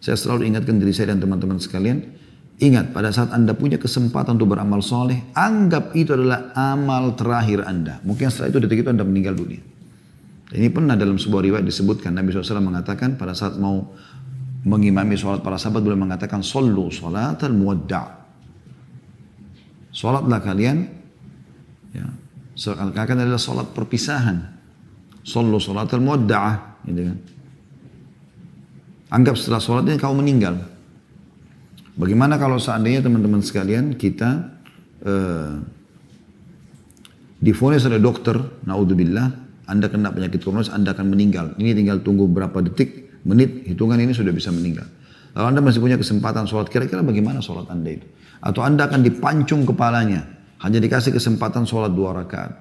[SPEAKER 1] Saya selalu ingatkan diri saya dan teman-teman sekalian. Ingat pada saat Anda punya kesempatan untuk beramal soleh, anggap itu adalah amal terakhir Anda. Mungkin setelah itu detik itu Anda meninggal dunia. Ini pernah dalam sebuah riwayat disebutkan Nabi SAW mengatakan pada saat mau mengimami sholat para sahabat beliau mengatakan sallu sholatal muwadda'. Sholatlah kalian ya, seakan-akan adalah sholat perpisahan. Sallu sholatal muwadda'ah gitu kan. Anggap setelah sholatnya kau meninggal. Bagaimana kalau seandainya teman-teman sekalian kita divonis oleh dokter, naudzubillah, Anda kena penyakit kronis, Anda akan meninggal. Ini tinggal tunggu berapa detik, menit, hitungan ini sudah bisa meninggal. Lalu Anda masih punya kesempatan sholat, kira-kira bagaimana sholat Anda itu? Atau Anda akan dipancung kepalanya, hanya dikasih kesempatan sholat 2 rakaat.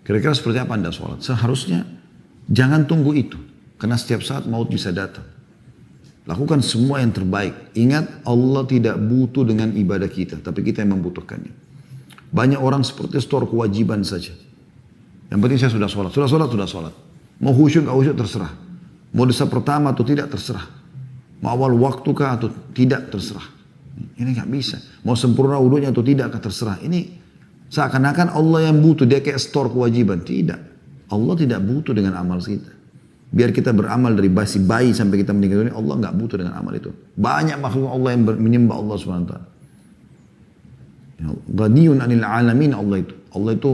[SPEAKER 1] Kira-kira seperti apa Anda sholat? Seharusnya jangan tunggu itu, karena setiap saat maut bisa datang. Lakukan semua yang terbaik. Ingat, Allah tidak butuh dengan ibadah kita, tapi kita yang membutuhkannya. Banyak orang seperti store kewajiban saja. Yang penting saya sudah sholat. Mau khusyuk gak khusyuk terserah. Mau dosa pertama atau tidak terserah. Mau awal waktu kah atau tidak terserah. Ini gak bisa. Mau sempurna wudunya atau tidak terserah. Ini seakan-akan Allah yang butuh. Dia kayak store kewajiban. Tidak. Allah tidak butuh dengan amal kita. Biar kita beramal dari bayi sampai kita meninggal dunia. Allah gak butuh dengan amal itu. Banyak makhluk Allah yang menyembah Allah SWT. Ghaniyun anil alamin Allah itu. Allah itu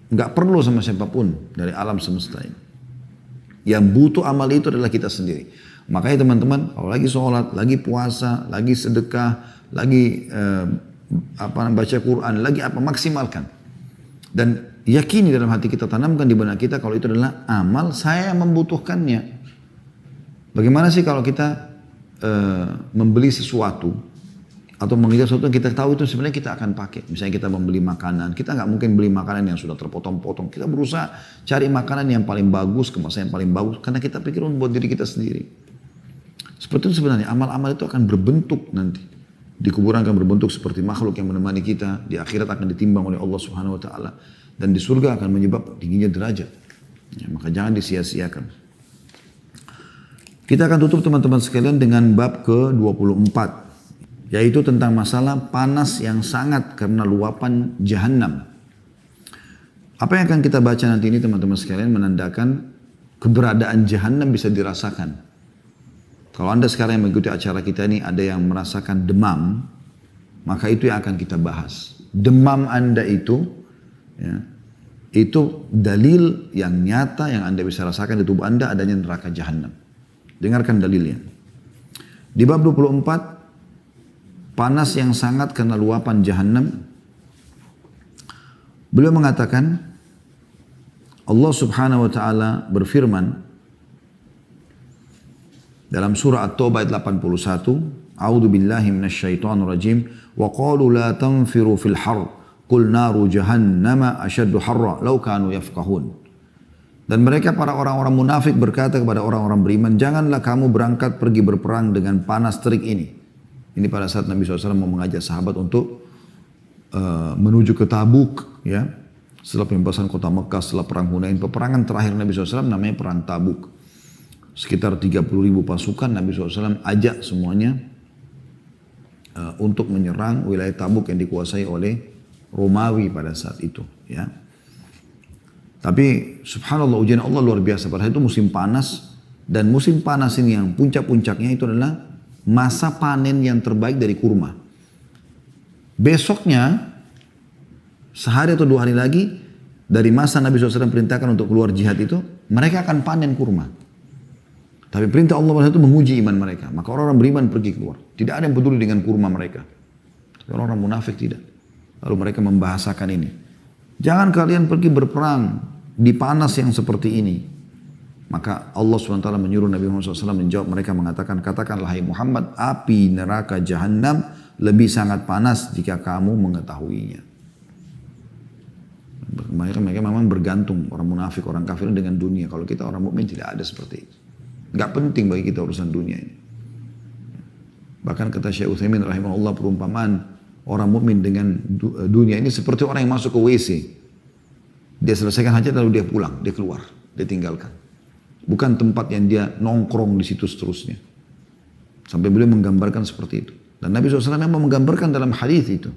[SPEAKER 1] nggak perlu sama siapapun dari alam semesta ini. Yang butuh amal itu adalah kita sendiri. Makanya teman-teman, kalau lagi sholat, lagi puasa, lagi sedekah, lagi baca Quran, lagi apa, maksimalkan. Dan yakini dalam hati kita, tanamkan di benak kita kalau itu adalah amal saya yang membutuhkannya. Bagaimana sih kalau kita membeli sesuatu atau mengejar sesuatu yang kita tahu itu sebenarnya kita akan pakai. Misalnya kita membeli makanan, kita nggak mungkin beli makanan yang sudah terpotong-potong. Kita berusaha cari makanan yang paling bagus, kemasan yang paling bagus, karena kita pikir untuk buat diri kita sendiri. Seperti itu sebenarnya, amal-amal itu akan berbentuk nanti. Di kuburan akan berbentuk seperti makhluk yang menemani kita, di akhirat akan ditimbang oleh Allah Subhanahu Wa Taala, dan di surga akan menyebab tingginya derajat. Ya, maka jangan disia-siakan. Kita akan tutup teman-teman sekalian dengan bab ke-24. Yaitu tentang masalah panas yang sangat karena luapan jahanam. Apa yang akan kita baca nanti ini teman-teman sekalian menandakan keberadaan Jahannam bisa dirasakan. Kalau Anda sekarang yang mengikuti acara kita ini ada yang merasakan demam, maka itu yang akan kita bahas. Demam Anda itu, ya, itu dalil yang nyata yang Anda bisa rasakan di tubuh Anda adanya neraka Jahannam. Dengarkan dalilnya. Di bab 24, panas yang sangat karena luapan Jahannam. Beliau mengatakan, Allah subhanahu wa ta'ala berfirman dalam surah At-Taubah ayat 81, A'udzu billahi minasyaitonir rajim, wa qalu la tanfiru fil har, qul naru jahannama asyaddu harra law kanu yafqahun. Dan mereka para orang-orang munafik berkata kepada orang-orang beriman, janganlah kamu berangkat pergi berperang dengan panas terik ini. Ini pada saat Nabi SAW mau mengajak sahabat untuk menuju ke Tabuk, ya. Setelah pembebasan kota Mekah, setelah perang Hunain, peperangan terakhir Nabi SAW namanya perang Tabuk. Sekitar 30.000 pasukan Nabi SAW ajak semuanya untuk menyerang wilayah Tabuk yang dikuasai oleh Romawi pada saat itu. Ya. Tapi subhanallah ujian Allah luar biasa. Pada itu musim panas, dan musim panas ini yang puncak-puncaknya itu adalah masa panen yang terbaik dari kurma. Besoknya, sehari atau 2 hari lagi, dari masa Nabi SAW perintahkan untuk keluar jihad itu, mereka akan panen kurma. Tapi perintah Allah itu menguji iman mereka. Maka orang-orang beriman pergi keluar. Tidak ada yang peduli dengan kurma mereka. Tapi orang-orang munafik tidak. Lalu mereka membahasakan ini. Jangan kalian pergi berperang di panas yang seperti ini. Maka Allah SWT menyuruh Nabi Muhammad SAW menjawab mereka mengatakan, katakanlah hai Muhammad, api neraka Jahannam lebih sangat panas jika kamu mengetahuinya. Mereka memang bergantung, orang munafik, orang kafir dengan dunia. Kalau kita orang mukmin tidak ada seperti itu. Gak penting bagi kita urusan dunia ini. Bahkan kata Syekh Utsaimin rahimahullah, perumpamaan orang mukmin dengan dunia ini seperti orang yang masuk ke WC. Dia selesaikan hajat lalu dia pulang, dia keluar, dia tinggalkan. Bukan tempat yang dia nongkrong di situ seterusnya. Sampai beliau menggambarkan seperti itu. Dan Nabi SAW memang menggambarkan dalam hadis itu.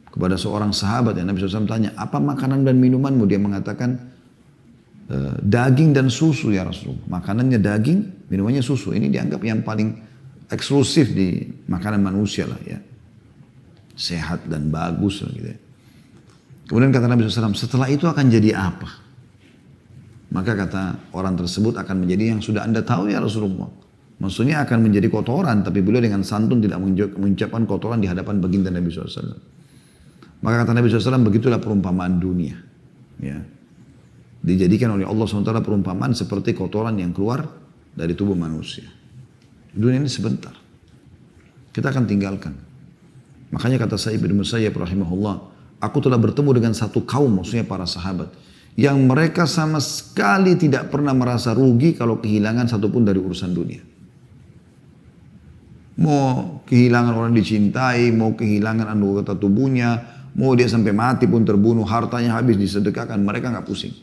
[SPEAKER 1] Kepada seorang sahabat yang Nabi SAW tanya, apa makanan dan minumanmu? Dia mengatakan, daging dan susu ya Rasulullah. Makanannya daging, minumannya susu. Ini dianggap yang paling eksklusif di makanan manusia lah ya. Sehat dan bagus lah gitu ya. Kemudian kata Nabi SAW, setelah itu akan jadi apa? Maka kata orang tersebut akan menjadi yang sudah anda tahu ya Rasulullah. Maksudnya akan menjadi kotoran, tapi beliau dengan santun tidak mengucapkan kotoran di hadapan baginda Nabi SAW. Maka kata Nabi SAW, begitulah perumpamaan dunia. Ya. Dijadikan oleh Allah SWT perumpamaan seperti kotoran yang keluar dari tubuh manusia. Dunia ini sebentar. Kita akan tinggalkan. Makanya kata Sa'id bin Musayyib rahimahullah, aku telah bertemu dengan satu kaum, maksudnya para sahabat, yang mereka sama sekali tidak pernah merasa rugi kalau kehilangan satupun dari urusan dunia. Mau kehilangan orang dicintai, mau kehilangan anggota tubuhnya, mau dia sampai mati pun terbunuh, hartanya habis disedekahkan, mereka nggak pusing.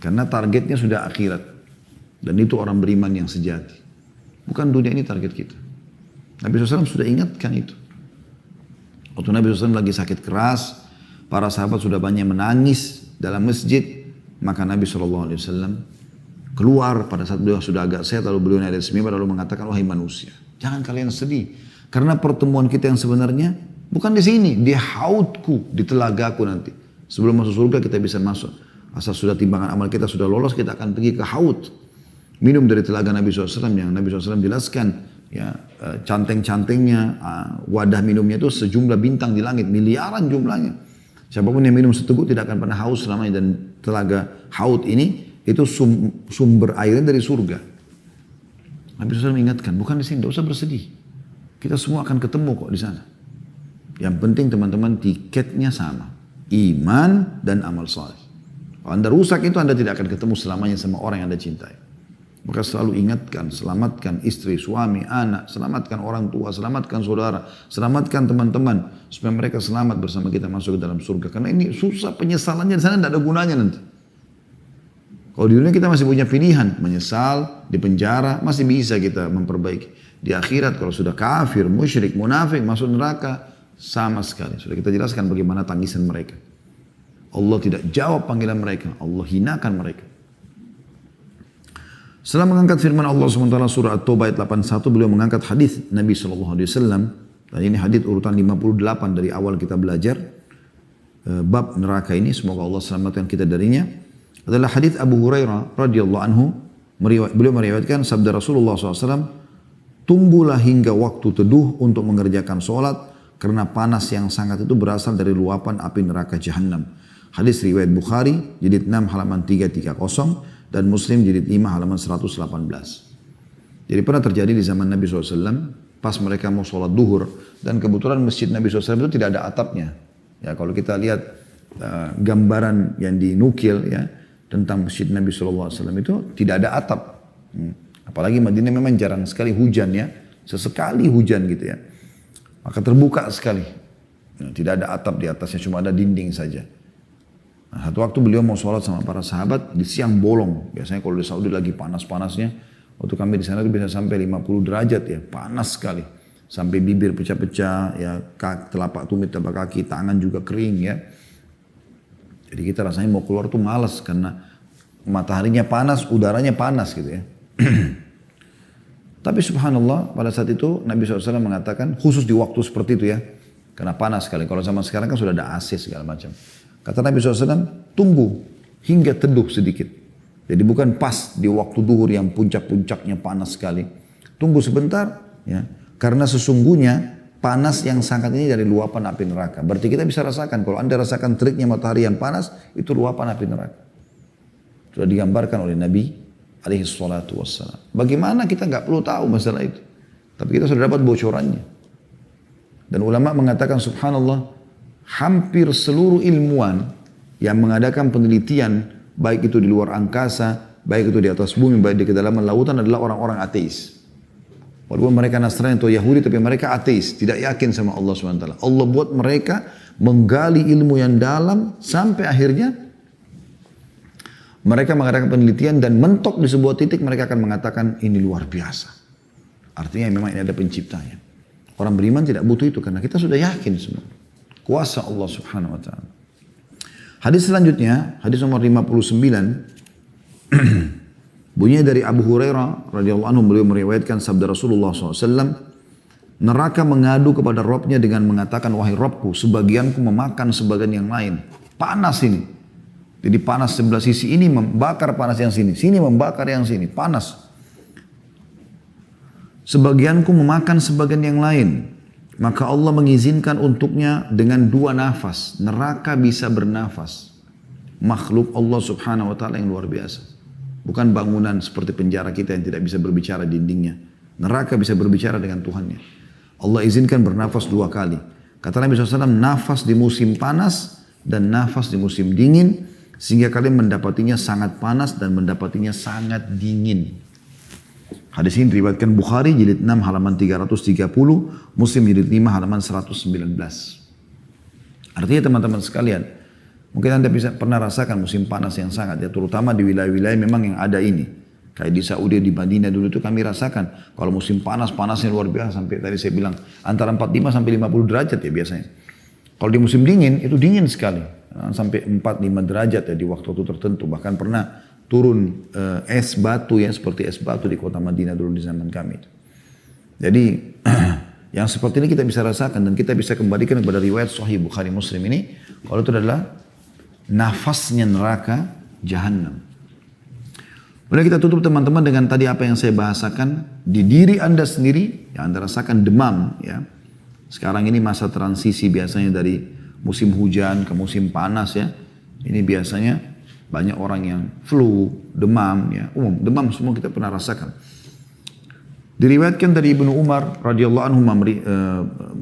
[SPEAKER 1] Karena targetnya sudah akhirat. Dan itu orang beriman yang sejati. Bukan dunia ini target kita. Nabi SAW sudah ingatkan itu. Waktu Nabi SAW lagi sakit keras, para sahabat sudah banyak menangis dalam masjid, maka Nabi SAW keluar pada saat beliau sudah agak sehat, lalu beliau naik dari mimbar lalu mengatakan, wahai manusia, jangan kalian sedih. Karena pertemuan kita yang sebenarnya bukan di sini, di hautku, di telagaku nanti. Sebelum masuk surga kita bisa masuk. Asal sudah timbangan amal kita sudah lolos, kita akan pergi ke haut. Minum dari telaga Nabi SAW yang Nabi SAW jelaskan. Ya, canteng-cantengnya, wadah minumnya itu sejumlah bintang di langit, miliaran jumlahnya. Siapapun yang minum seteguk tidak akan pernah haus selamanya. Dan telaga haut ini, itu sumber airnya dari surga. Nabi SAW mengingatkan, bukan di sini, tidak usah bersedih. Kita semua akan ketemu kok di sana. Yang penting teman-teman tiketnya sama. Iman dan amal saleh. Kalau anda rusak itu anda tidak akan ketemu selamanya sama orang yang anda cintai. Maka selalu ingatkan, selamatkan istri, suami, anak, selamatkan orang tua, selamatkan saudara, selamatkan teman-teman. Supaya mereka selamat bersama kita masuk ke dalam surga. Karena ini susah, penyesalannya di sana tidak ada gunanya nanti. Kalau di dunia kita masih punya pilihan, menyesal, di penjara, masih bisa kita memperbaiki. Di akhirat kalau sudah kafir, musyrik, munafik, masuk neraka, sama sekali. Sudah kita jelaskan bagaimana tangisan mereka. Allah tidak jawab panggilan mereka. Allah hinakan mereka. Setelah mengangkat firman Allah SWT surah At-Taubah ayat 81, beliau mengangkat hadis Nabi SAW. Dan ini hadis urutan 58 dari awal kita belajar bab neraka ini. Semoga Allah selamatkan kita darinya. Adalah hadis Abu Hurairah radhiyallahu anhu. Beliau meriwayatkan sabda Rasulullah SAW, tunggulah hingga waktu teduh untuk mengerjakan sholat, karena panas yang sangat itu berasal dari luapan api neraka Jahannam. Hadis riwayat Bukhari, jilid 6 halaman 330, dan Muslim jilid 5 halaman 118. Jadi pernah terjadi di zaman Nabi SAW, pas mereka mau sholat duhur, dan kebetulan masjid Nabi SAW itu tidak ada atapnya. Ya, kalau kita lihat gambaran yang dinukil ya tentang masjid Nabi SAW itu tidak ada atap. Apalagi Madinah memang jarang sekali hujan ya, sesekali hujan gitu ya. Maka terbuka sekali, tidak ada atap di atasnya, cuma ada dinding saja. Nah, satu waktu beliau mau sholat sama para sahabat di siang bolong. Biasanya kalau di Saudi lagi panas-panasnya, waktu kami di sana itu bisa sampai 50 derajat ya, panas sekali. Sampai bibir pecah-pecah, ya telapak tumit, telapak kaki, tangan juga kering ya. Jadi kita rasanya mau keluar tuh malas karena mataharinya panas, udaranya panas gitu ya. Tapi subhanallah pada saat itu Nabi SAW mengatakan khusus di waktu seperti itu ya. Karena panas sekali. Kalau zaman sekarang kan sudah ada AC segala macam. Kata Nabi SAW, tunggu hingga teduh sedikit. Jadi bukan pas di waktu duhur yang puncak-puncaknya panas sekali. Tunggu sebentar ya. Karena sesungguhnya panas yang sangat ini dari luapan api neraka. Berarti kita bisa rasakan, kalau Anda rasakan teriknya matahari yang panas, itu luapan api neraka. Sudah digambarkan oleh Nabi alaihi salatu wassalam. Bagaimana kita nggak perlu tahu masalah itu. Tapi kita sudah dapat bocorannya. Dan ulama mengatakan subhanallah, hampir seluruh ilmuwan yang mengadakan penelitian, baik itu di luar angkasa, baik itu di atas bumi, baik di kedalaman lautan adalah orang-orang ateis. Walaupun mereka Nasrani atau Yahudi, tapi mereka ateis, tidak yakin sama Allah SWT. Allah buat mereka menggali ilmu yang dalam sampai akhirnya mereka mengadakan penelitian dan mentok di sebuah titik mereka akan mengatakan ini luar biasa. Artinya memang ini ada penciptanya. Orang beriman tidak butuh itu karena kita sudah yakin semua. Kuasa Allah Subhanahu wa taala. Hadis selanjutnya, hadis nomor 59. Bunyinya dari Abu Hurairah radhiyallahu anhu, beliau meriwayatkan sabda Rasulullah SAW, neraka mengadu kepada Rabbnya dengan mengatakan, wahai Rabbku, sebagianku memakan sebagian yang lain. Panas ini. Jadi panas sebelah sisi ini membakar panas yang sini. Sini membakar yang sini. Panas. Sebagianku memakan sebagian yang lain. Maka Allah mengizinkan untuknya dengan 2 nafas. Neraka bisa bernafas. Makhluk Allah Subhanahu wa taala yang luar biasa. Bukan bangunan seperti penjara kita yang tidak bisa berbicara dindingnya. Neraka bisa berbicara dengan Tuhannya. Allah izinkan bernafas 2 kali. Kata Nabi SAW, nafas di musim panas dan nafas di musim dingin. Sehingga kalian mendapatinya sangat panas dan mendapatinya sangat dingin. Hadis ini diriwayatkan Bukhari jilid 6 halaman 330, Muslim jilid 5 halaman 119. Artinya teman-teman sekalian, mungkin Anda bisa pernah rasakan musim panas yang sangat ya, terutama di wilayah-wilayah memang yang ada ini. Kayak di Saudi, di Madinah dulu itu kami rasakan kalau musim panas, panasnya luar biasa sampai tadi saya bilang antara 45 sampai 50 derajat ya biasanya. Kalau di musim dingin itu dingin sekali, sampai 4-5 derajat ya di waktu-waktu tertentu. Bahkan pernah turun es batu ya, seperti es batu di kota Madinah dulu di zaman kami. Jadi yang seperti ini kita bisa rasakan dan kita bisa kembalikan kepada riwayat Sahih Bukhari Muslim ini. Kalau itu adalah nafasnya neraka Jahannam. Boleh kita tutup teman-teman dengan tadi apa yang saya bahasakan di diri Anda sendiri yang Anda rasakan demam ya. Sekarang ini masa transisi biasanya dari musim hujan ke musim panas ya. Ini biasanya banyak orang yang flu, demam ya, demam semua kita pernah rasakan. Diriwayatkan dari Ibnu Umar radhiyallahu anhu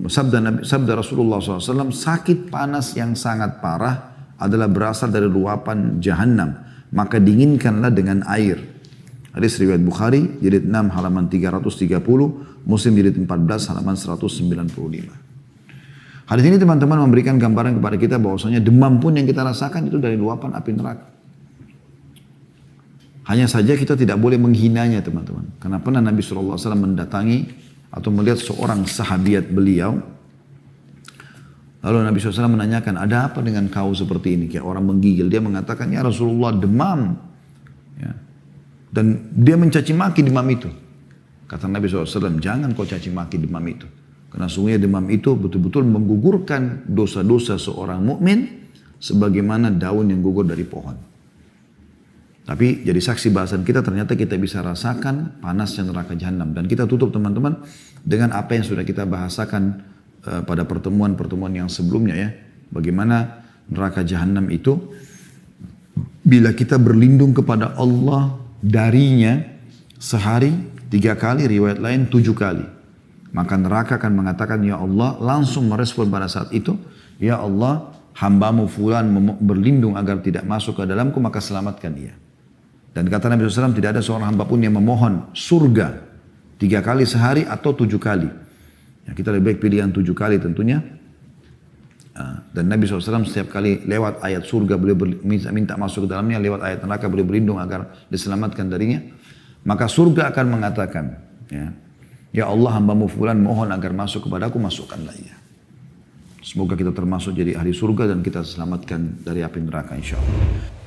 [SPEAKER 1] sabda Rasulullah SAW, sakit panas yang sangat parah adalah berasal dari luapan Jahannam, maka dinginkanlah dengan air. Hadis riwayat Bukhari jilid 6 halaman 330, Muslim jilid 14 halaman 195. Hadis ini teman-teman memberikan gambaran kepada kita bahwasanya demam pun yang kita rasakan itu dari luapan api neraka. Hanya saja kita tidak boleh menghinanya teman-teman. Karena pernah Nabi SAW mendatangi atau melihat seorang sahabiat beliau. Lalu Nabi SAW menanyakan, ada apa dengan kau seperti ini? Kayak orang menggigil. Dia mengatakan, ya Rasulullah demam. Ya. Dan dia mencaci maki demam itu. Kata Nabi SAW, jangan kau caci maki demam itu. Karena sungguhnya demam itu betul-betul menggugurkan dosa-dosa seorang mukmin sebagaimana daun yang gugur dari pohon. Tapi jadi saksi bahasan kita ternyata kita bisa rasakan panasnya neraka jahanam. Dan kita tutup teman-teman dengan apa yang sudah kita bahasakan pada pertemuan-pertemuan yang sebelumnya ya. Bagaimana neraka jahanam itu bila kita berlindung kepada Allah darinya sehari 3 kali, riwayat lain 7 kali. Maka neraka akan mengatakan, ya Allah, langsung merespon pada saat itu, ya Allah, hambamu fulan berlindung agar tidak masuk ke dalamku, maka selamatkan dia. Dan kata Nabi SAW, tidak ada seorang hamba pun yang memohon surga 3 kali sehari atau 7 kali. Ya, kita lebih baik pilihan 7 kali tentunya. Dan Nabi SAW setiap kali lewat ayat surga beliau minta masuk ke dalamnya, lewat ayat neraka beliau berlindung agar diselamatkan darinya. Maka surga akan mengatakan, ya Allah, hambamu fulan mohon agar masuk kepadaku, masukkanlah ia. Semoga kita termasuk jadi ahli surga dan kita selamatkan dari api neraka insya Allah.